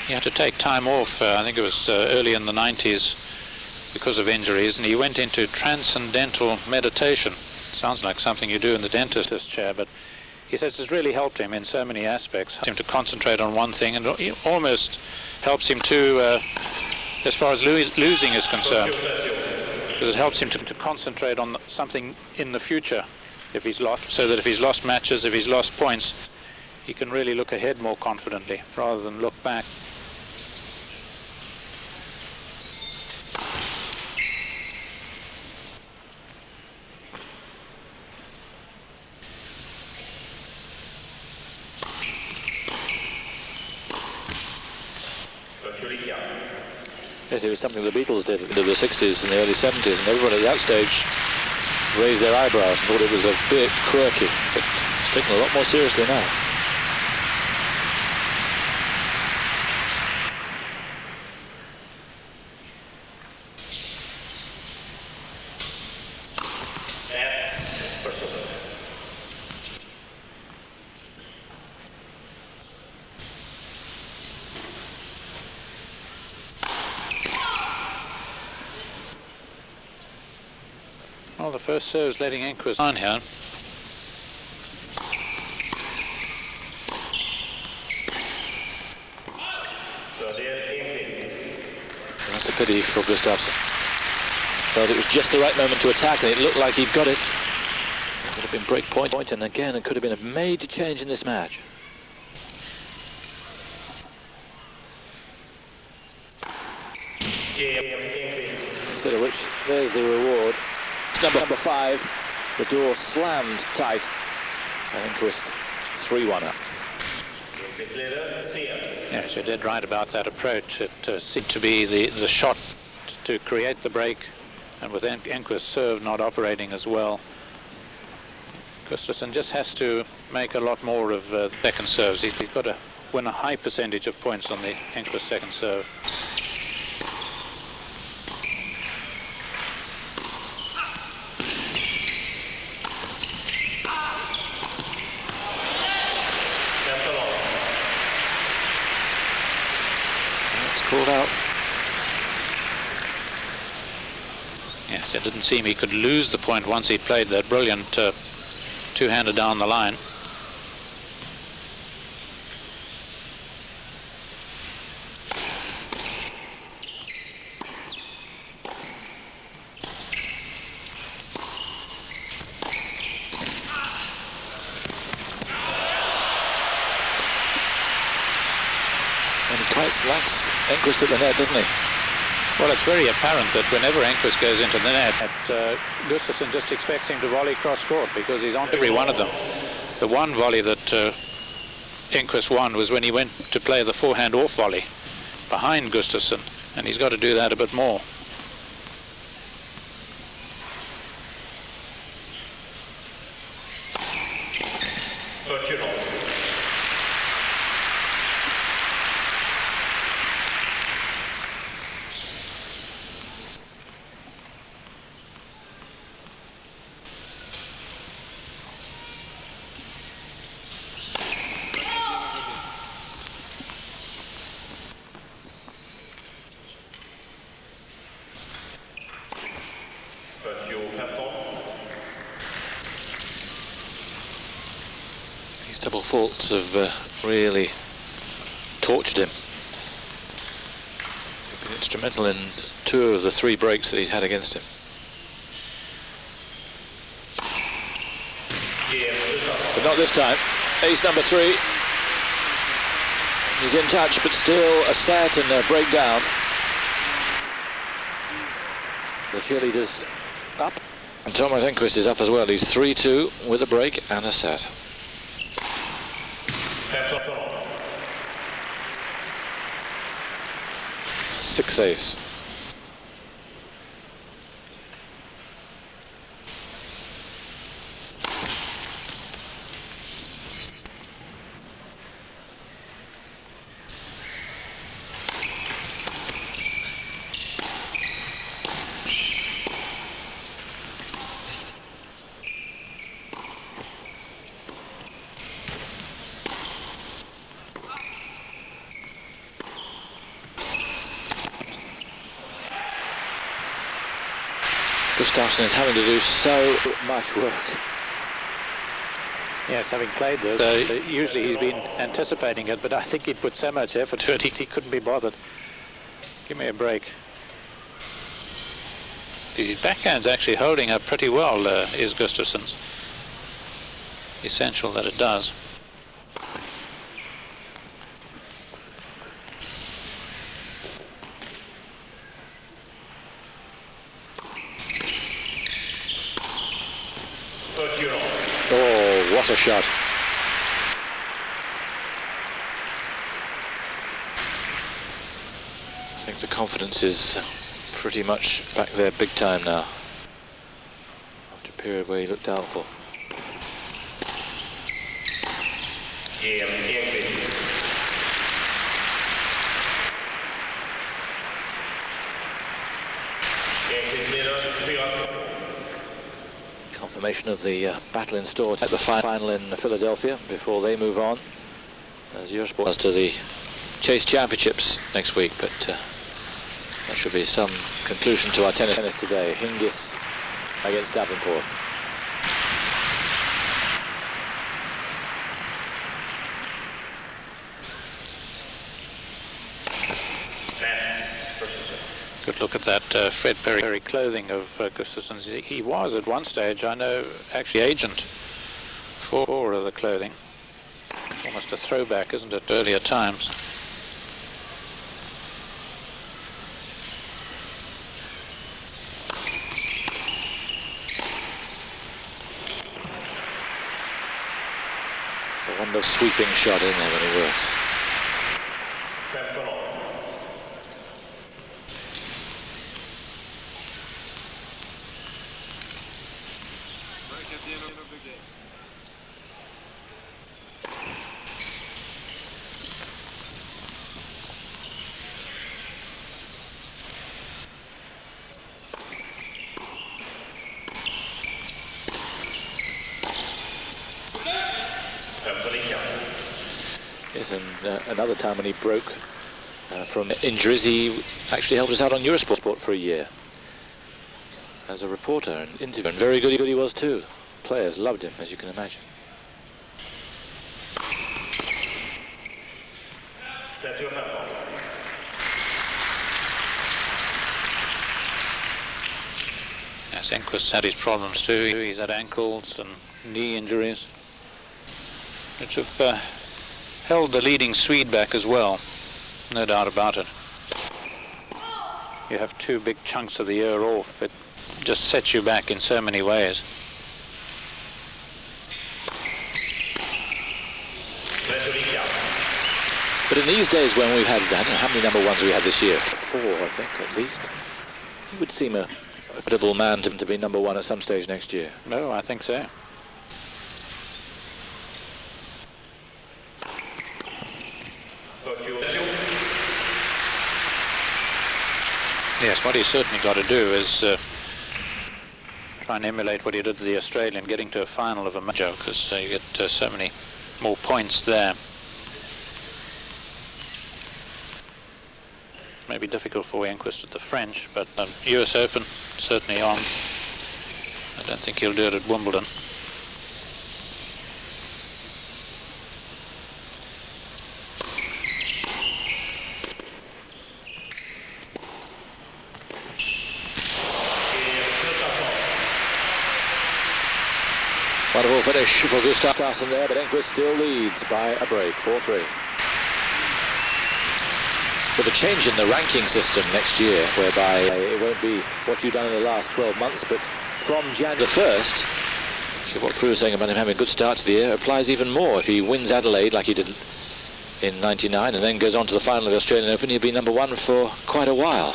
B: He had to take time off, I think it was early in the 90s because of injuries, and he went into transcendental meditation. Sounds like something you do in the dentist's chair, but he says it's really helped him in so many aspects. Helped him to concentrate on one thing, and it almost helps him to, as far as losing is concerned, because it helps him to concentrate on something in the future if he's lost, so that if he's lost matches, if he's lost points, he can really look ahead more confidently rather than look back.
A: Yes, it was something the Beatles did in the 60s and the early 70s, and everyone at that stage raised their eyebrows and thought it was a bit quirky, but it's taken a lot more seriously now.
B: the first serve's letting Enqvist on here.
A: That's a pity for Gustafsson. Felt it was just the right moment to attack, and it looked like he'd got it. It would have been break point, and again, it could have been a major change in this match. Instead of which, there's the reward. Number 5, the door slammed tight, and Enqvist 3-1 up.
B: Yes, you did right about that approach. It seemed to be the shot to create the break, and with Enqvist's serve not operating as well, Gustafsson just has to make a lot more of second serves. He's got to win a high percentage of points on the Enqvist second serve.
A: Called out.
B: Yes, it didn't seem he could lose the point once he played that brilliant two-hander down the line.
A: And he quite slacks Enqvist at the net, doesn't he?
B: Well, it's very apparent that whenever Enqvist goes into the net, Gustafsson just expects him to volley cross-court because he's on every one of them. The one volley that Enqvist won was when he went to play the forehand off volley behind Gustafsson, and he's got to do that a bit more.
A: These double faults have really tortured him. They've been instrumental in 2 of the 3 breaks that he's had against him. But not this time. Ace number 3. He's in touch, but still a set and a breakdown. The cheerleaders up. And Thomas Enqvist is up as well. He's 3-2 with a break and a set. 6th ace. Gustafsson is having to do so much work.
B: Yes, having played this, usually he's been anticipating it, but I think he'd put so much effort to it, he couldn't be bothered. Give me a break. His backhand's actually holding up pretty well, is Gustafsson's. Essential that it does.
A: Oh, what a shot. I think the confidence is pretty much back there big time now. After a period where he looked doubtful. Confirmation of the battle in store at the final in Philadelphia before they move on. As Eurosport as to the Chase Championships next week, but that should be some conclusion to our tennis today. Hingis against Davenport.
B: Good look at that Fred Perry clothing of Gustafsson's. He was at one stage, I know, actually agent for the clothing. Almost a throwback, isn't it, to earlier times.
A: It's a wonderful sweeping shot in there when it works. Yes, and another time when he broke from injuries, he actually helped us out on Eurosport for a year as a reporter and interviewer. And very good he was too. Players loved him, as you can imagine.
B: Yes, Enqvist had his problems too. He's had ankles and knee injuries, which have held the leading Swede back as well, no doubt about it. You have two big chunks of the year off, it just sets you back in so many ways.
A: But in these days when we've had, I don't know how many number ones we had this year, 4 I think at least, he would seem a credible man to be number one at some stage next year.
B: No, I think so. Yes, what he's certainly got to do is try and emulate what he did to the Australian, getting to a final of a major, because you get so many more points there. Maybe difficult for Enqvist at the French, but US Open certainly on. I don't think he'll do it at Wimbledon.
A: Wonderful finish for Gustafsson there, but Enqvist still leads by a break, 4-3. With a change in the ranking system next year, whereby it won't be what you've done in the last 12 months, but from January the 1st, so what Fru was saying about him having a good start to the year applies even more. If he wins Adelaide like he did in '99 and then goes on to the final of the Australian Open, he'll be number one for quite a while.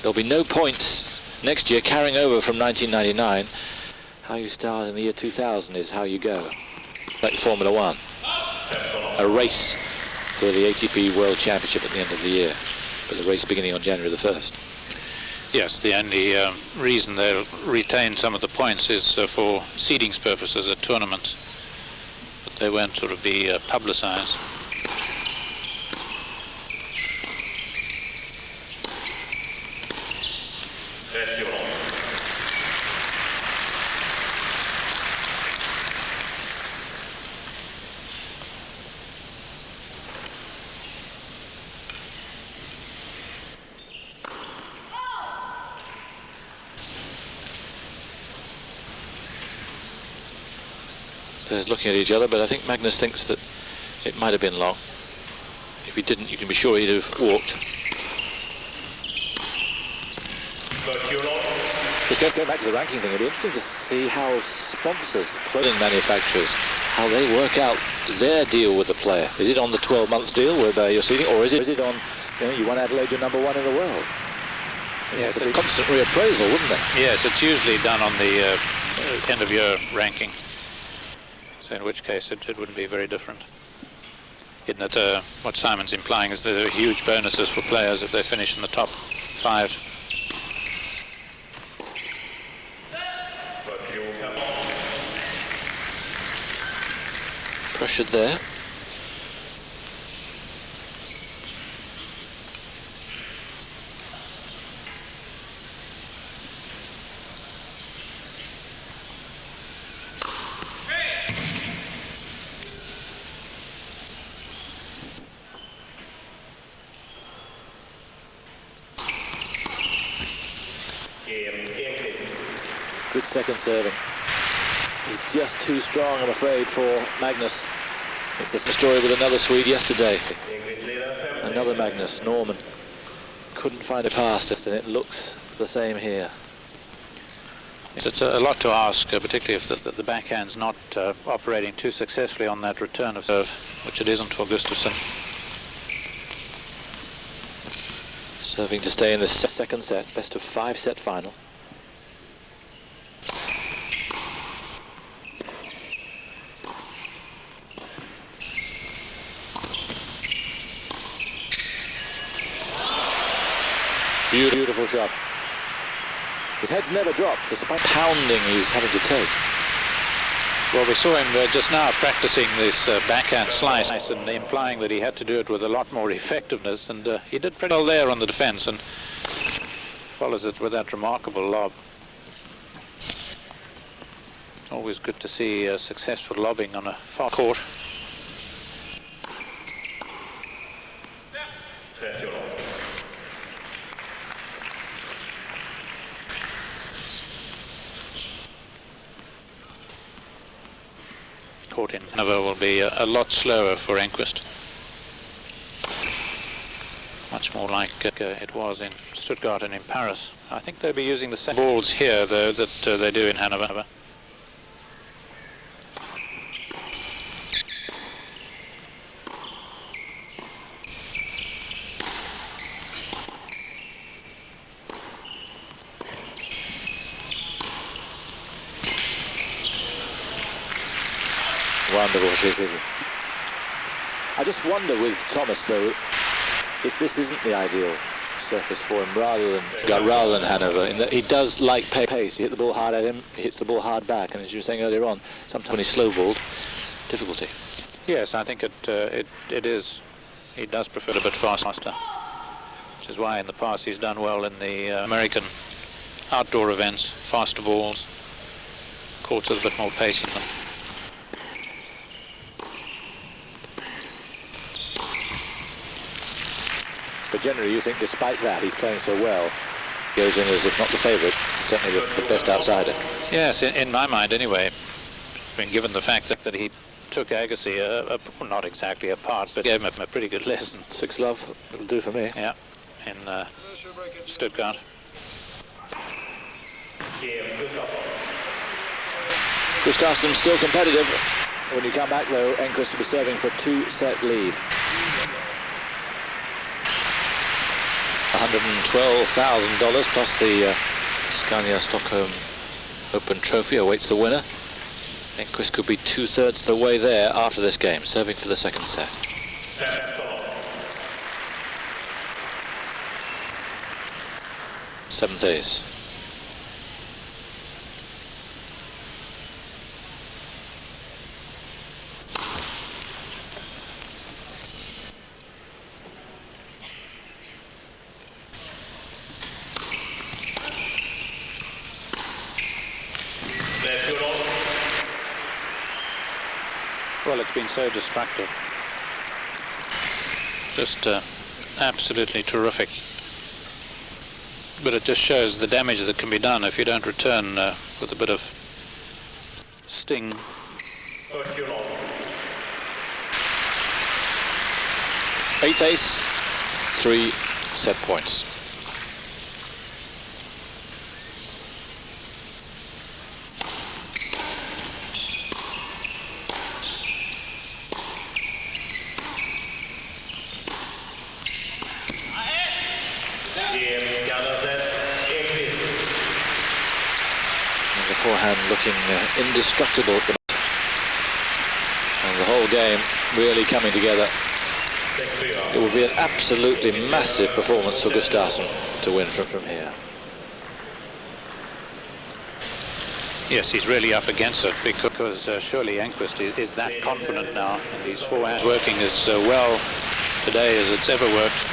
A: There'll be no points next year carrying over from 1999. How you start in the year 2000 is how you go. Like Formula One, a race for the ATP World Championship at the end of the year, with the race beginning on January the 1st.
B: Yes, the only reason they'll retain some of the points is for seedings purposes at tournaments, but they won't sort of be publicised.
A: They're looking at each other, but I think Magnus thinks that it might have been long. If he didn't, you can be sure he'd have walked. Just going back to the ranking thing, it'll be interesting to see how sponsors, clothing manufacturers, how they work out their deal with the player. Is it on the 12-month deal whereby you're seeding, or is it on, you won Adelaide, you're number one in the world?
B: Yes,
A: it'd be constant reappraisal, wouldn't it?
B: Yes, it's usually done on the end-of-year ranking. So in which case it wouldn't be very different. Isn't it, what Simon's implying is there are huge bonuses for players if they finish in the top 5.
A: Pressured there. second serving. He's just too strong, I'm afraid, for Magnus. It's the story with another Swede yesterday. Another Magnus, Norman. Couldn't find a pass, and it looks the same here.
B: It's a lot to ask, particularly if the backhand's not operating too successfully on that return of serve, which it isn't for Gustafsson.
A: Serving to stay in the second set, best of 5 set final. Beautiful shot. His head's never dropped, despite pounding he's having to take.
B: Well, we saw him just now practicing this backhand slice and implying that he had to do it with a lot more effectiveness, and he did pretty well there on the defense and follows it with that remarkable lob. Always good to see successful lobbing on a far court. Court in Hanover will be a lot slower for Enqvist. Much more like it was in Stuttgart and in Paris. I think they'll be using the same balls here, though, that they do in Hanover.
A: Wonderful shooting. I just wonder with Thomas, though, if this isn't the ideal surface for him rather than Hanover, in that he does like pace. You hit the ball hard at him, he hits the ball hard back, and as you were saying earlier on, sometimes when he's slow-balled, difficulty.
B: Yes, I think it is. He does prefer it a bit faster, which is why in the past he's done well in the American outdoor events. Faster balls, courts with a bit more pace in them.
A: But generally, you think, despite that, he's playing so well, goes in as if not the favourite, certainly the best outsider.
B: Yes, in my mind, anyway. I mean, given the fact that he took Agassi, not exactly apart, but gave him a pretty good lesson.
A: 6 love, it'll do for me.
B: Yeah, in Stuttgart.
A: Gustafsson still competitive. When you come back, though, Enqvist will be serving for a 2-set lead. $112,000 plus the Scania Stockholm Open Trophy awaits the winner. Enqvist could be 2/3 the way there after this game, serving for the second set. Seventh ace.
B: Well, it's been so destructive. Just absolutely terrific. But it just shows the damage that can be done if you don't return with a bit of sting.
A: 8th ace, 3 set points. Forehand looking indestructible at the moment. And the whole game really coming together. It would be an absolutely massive performance for Gustafsson to win from here.
B: Yes, he's really up against it because surely Enqvist is that confident now, and his forehand working as well today as it's ever worked.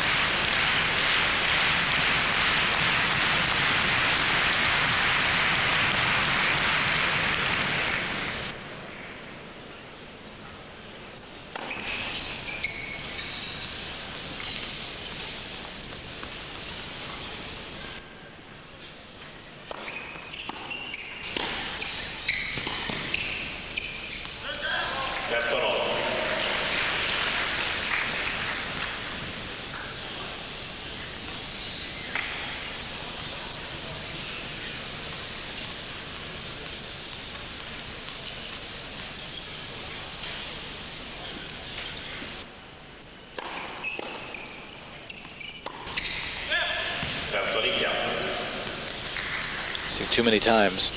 A: Seen too many times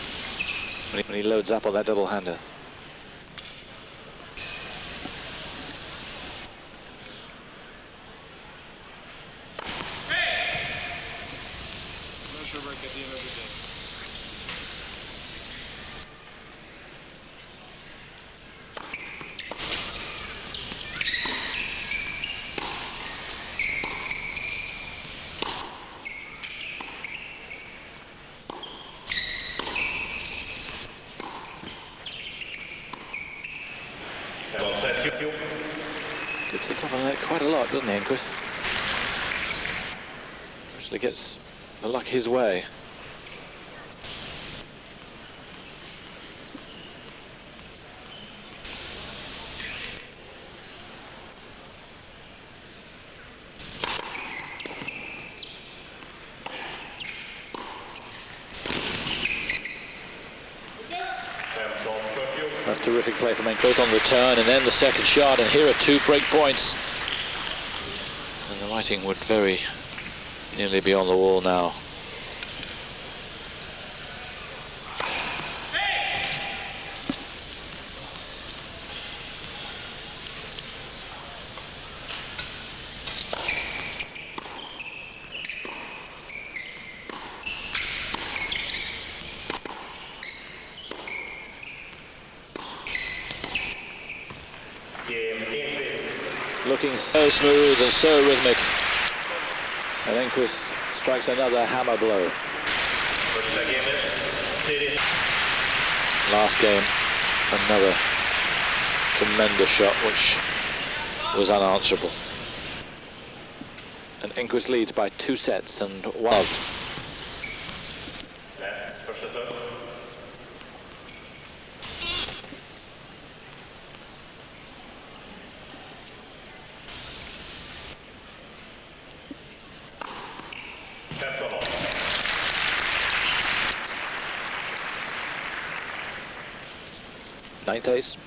A: when he loads up on that double-hander. Tips the top of the net quite a lot, doesn't he, Enqvist? Actually gets the luck his way. That's terrific play from Enqvist on the return, and then the second shot, and here are 2 break points. And the lighting would very nearly be on the wall now. Looking so smooth and so rhythmic, and Enqvist strikes another hammer blow. Last game, another tremendous shot which was unanswerable. And Enqvist leads by 2 sets and 1. Ninth ace.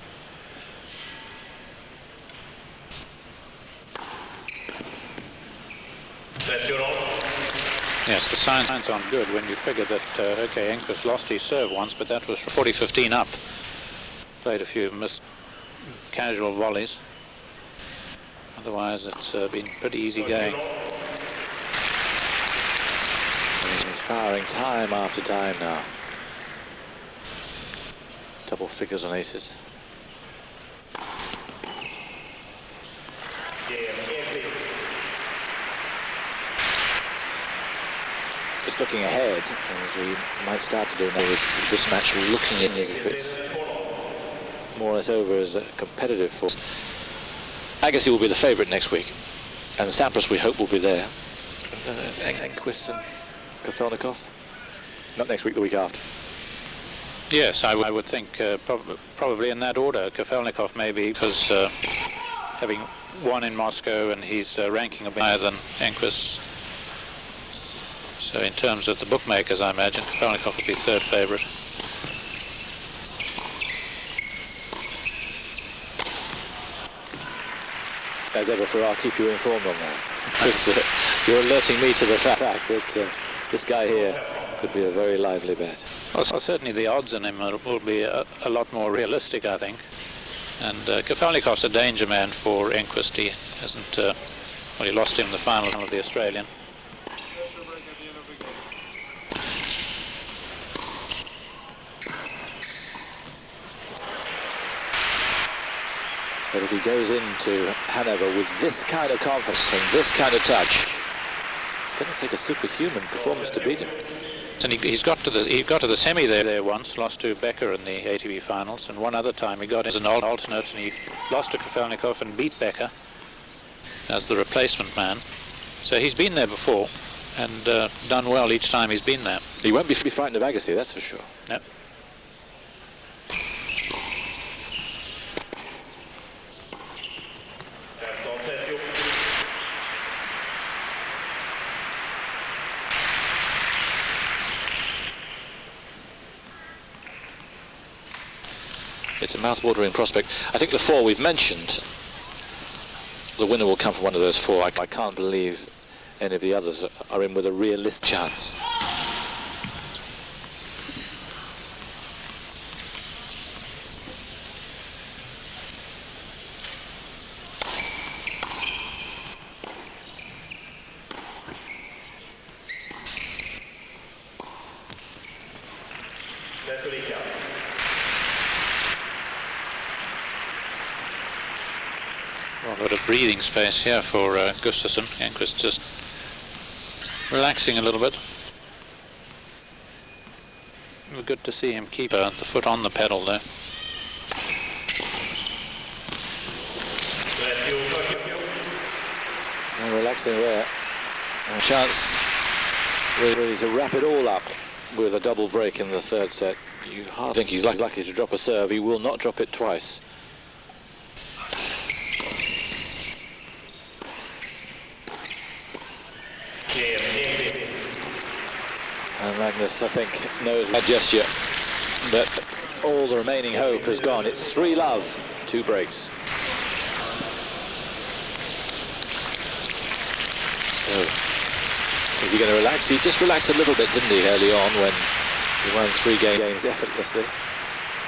B: Yes, the signs aren't good when you figure that, okay, Enqvist lost his serve once, but that was 40-15 up. Played a few missed casual volleys. Otherwise, it's been pretty easy going.
A: He's firing time after time now. Double figures on aces. Just looking ahead, as we might start to do now with this match, looking in as if it's more or less over as a competitive force. Agassi will be the favourite next week, and Sampras we hope will be there. Enqvist and Kafelnikov, not next week, the week after.
B: Yes, I would think probably in that order. Kafelnikov maybe, because having won in Moscow and he's ranking a bit higher than Enqvist. So in terms of the bookmakers, I imagine Kafelnikov would be 3rd favourite.
A: As ever, I'll keep you informed on that. Because you're alerting me to the fact that this guy here could be a very lively bet.
B: Well, certainly the odds on him will be a lot more realistic, I think. And Kafelnikov's a danger man for Enqvist. He hasn't, well, he lost him the final of the Australian.
A: But if he goes into Hanover with this kind of confidence and this kind of touch, it's going to take a superhuman performance to beat him.
B: And he got to the semi there once, lost to Becker in the ATP finals, and one other time he got as an alternate and he lost to Kafelnikov and beat Becker as the replacement man. So he's been there before and done well each time he's been there.
A: He won't be frightened of Agassi, that's for sure.
B: Yep.
A: It's a mouth-watering prospect. I think the 4 we've mentioned, the winner will come from one of those 4. I can't believe any of the others are in with a realistic chance.
B: Well, a bit of breathing space here for Gustafsson. Enqvist just relaxing a little bit. Good to see him keep the foot on the pedal there.
A: And relaxing there. A chance really to wrap it all up with a double break in the 3rd set. You hardly think he's lucky to drop a serve. He will not drop it twice. And Magnus, I think, knows that gesture, that all the remaining hope has gone. It's 3-love, 2 breaks. So, is he going to relax? He just relaxed a little bit, didn't he, early on when he won 3 games effortlessly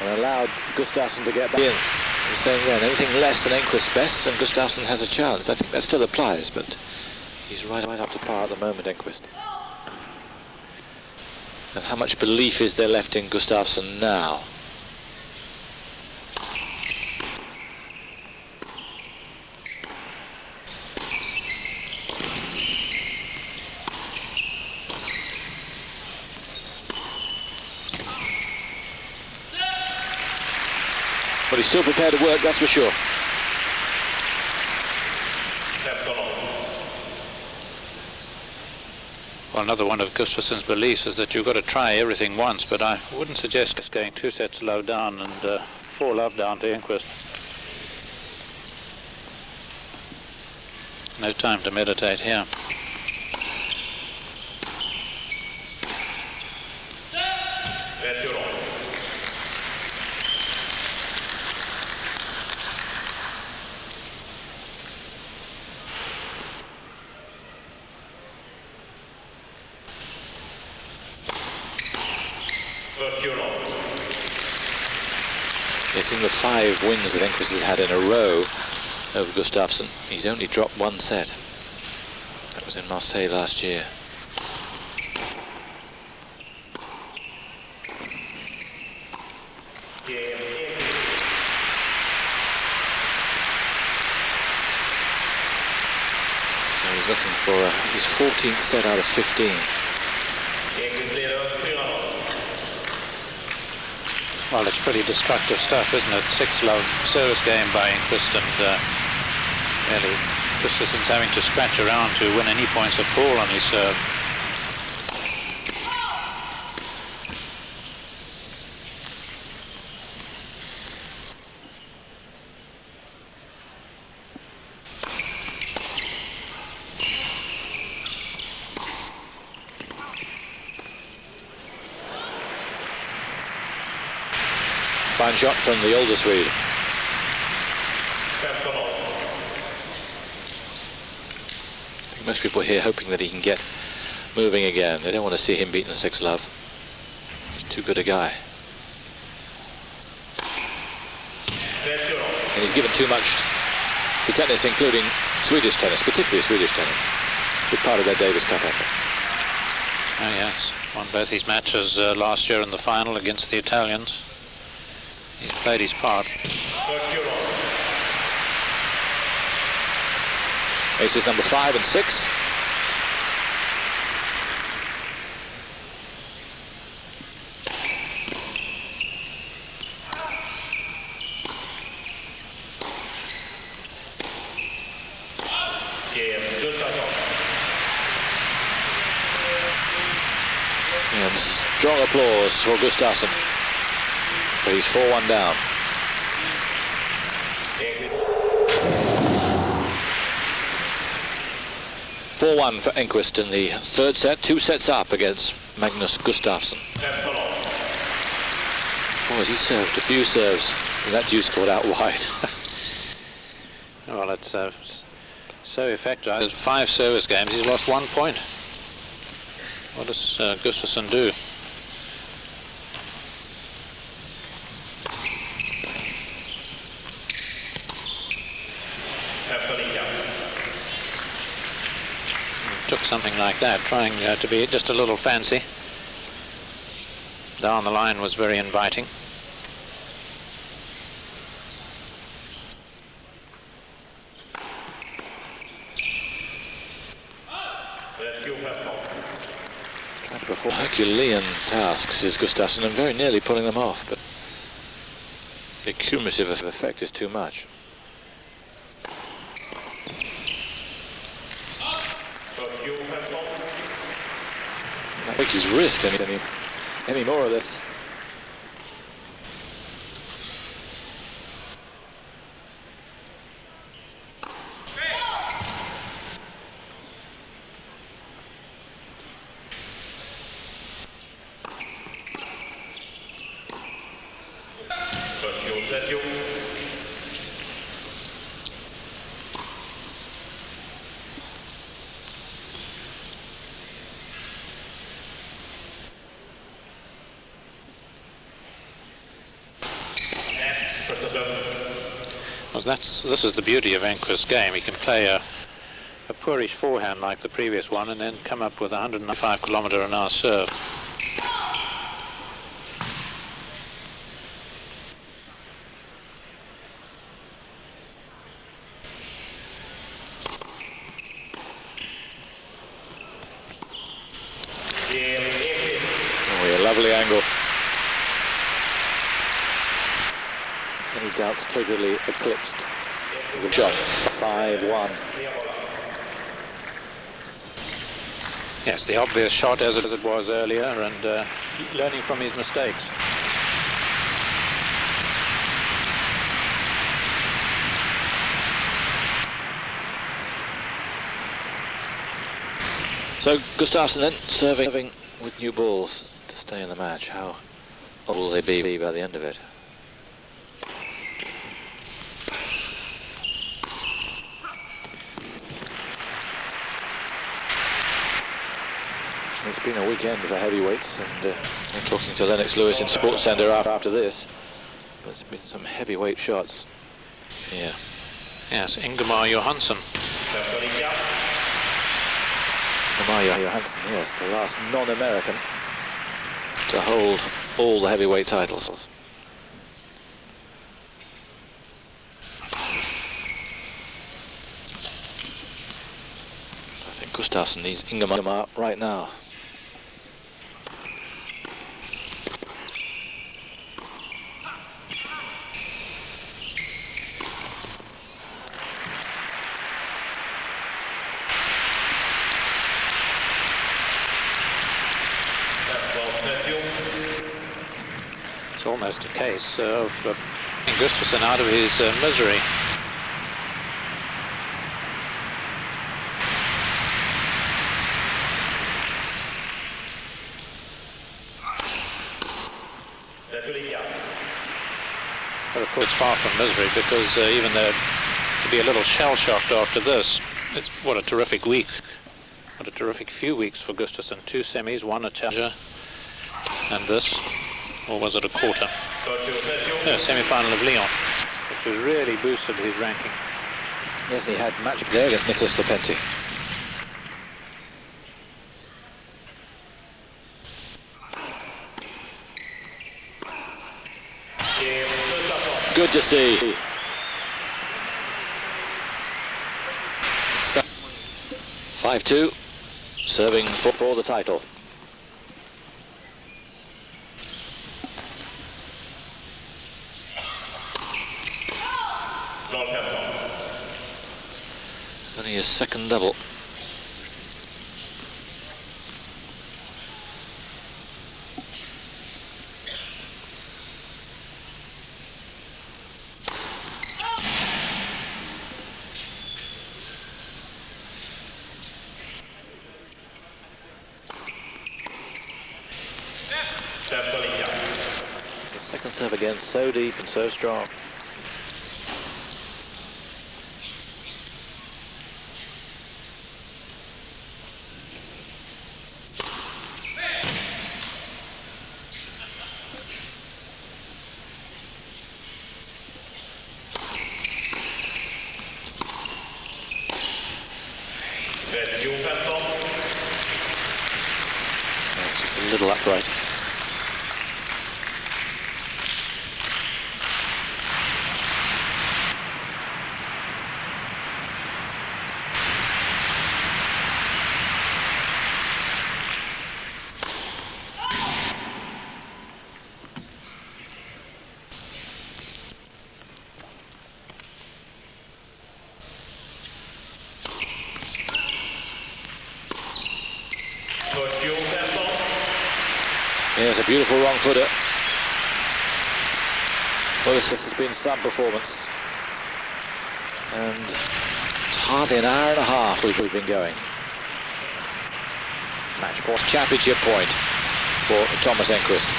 A: and allowed Gustafsson to get back in. He's saying then anything less than Enqvist's best and Gustafsson has a chance. I think that still applies, but he's right up to par at the moment, Enqvist. And how much belief is there left in Gustafsson now? But he's still prepared to work, that's for sure.
B: Well, another one of Gustafsson's beliefs is that you've got to try everything once, but I wouldn't suggest just going 2 sets low down and 4-love down to Enqvist. No time to meditate here.
A: It's in the 5 wins that Enqvist has had in a row over Gustafsson. He's only dropped 1 set. That was in Marseille last year. So he's looking for his 14th set out of 15.
B: Well, it's pretty destructive stuff, isn't it? 6-love service game by Enqvist, and really Gustafsson's having to scratch around to win any points at all on his serve.
A: Fine shot from the older Swede. I think most people here hoping that he can get moving again. They don't want to see him beaten 6-love. He's too good a guy. And he's given too much to tennis, including Swedish tennis, particularly Swedish tennis. Good part of their Davis Cup effort.
B: Oh yes, won both his matches last year in the final against the Italians. He's played his part.
A: Aces number 5 and 6. And strong applause for Gustafsson. But he's 4-1 down. (4-1) for Enqvist in the 3rd set. 2 sets up against Magnus Gustafsson. has he served a few serves, and that deuce caught out wide.
B: Well, it's so effective. There's 5 service games, he's lost 1 point. What does Gustafsson do? Took something like that, trying to be just a little fancy. Down the line was very inviting.
A: Trying to perform Herculean tasks is Gustafsson, and very nearly pulling them off, but the cumulative effect is too much. Break his wrist any more of this.
B: Well, this is the beauty of Enqvist's game. He can play a poorish forehand like the previous one and then come up with a 105 km/h serve.
A: Oh, a lovely angle. Any doubts totally eclipsed. Good shot. 5-1.
B: Yes, the obvious shot as it was earlier, and learning from his mistakes.
A: So Gustafsson then serving with new balls to stay in the match. How old will they be by the end of it? It's been a weekend for heavyweights, and I'm talking to Lennox Lewis in Sports Centre after this. But it's been some heavyweight shots. Yeah.
B: Yes, Ingemar Johansson.
A: Ingemar Johansson, yes, the last non-American to hold all the heavyweight titles. I think Gustafsson needs Ingemar right now.
B: It's almost a case of Gustafsson out of his misery. But of course it's far from misery, because even though to be a little shell-shocked after this, it's what a terrific week. What a terrific few weeks for Gustafsson. 2 semis, 1 a challenger, and this, or was it a quarter? No, semi-final of Lyon, which has really boosted his ranking.
A: Yes, he had match there against Nicholas Lepenti. Good to see. 5-2, serving for the title. Only his second double. The second serve again, so deep and so strong. It's just a little upright. Here's a beautiful wrong footer. Well, this has been some performance, and it's hardly an hour and a half we've been going. Match point, championship point for Thomas Enqvist.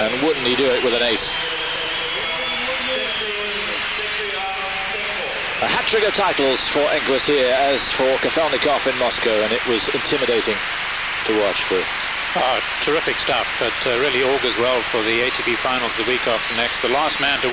A: And wouldn't he do it with an ace? A hat-trick of titles for Enqvist here, as for Kafelnikov in Moscow, and it was intimidating to watch for.
B: Oh, terrific stuff. It really augurs well for the ATP finals the week after next. The last man to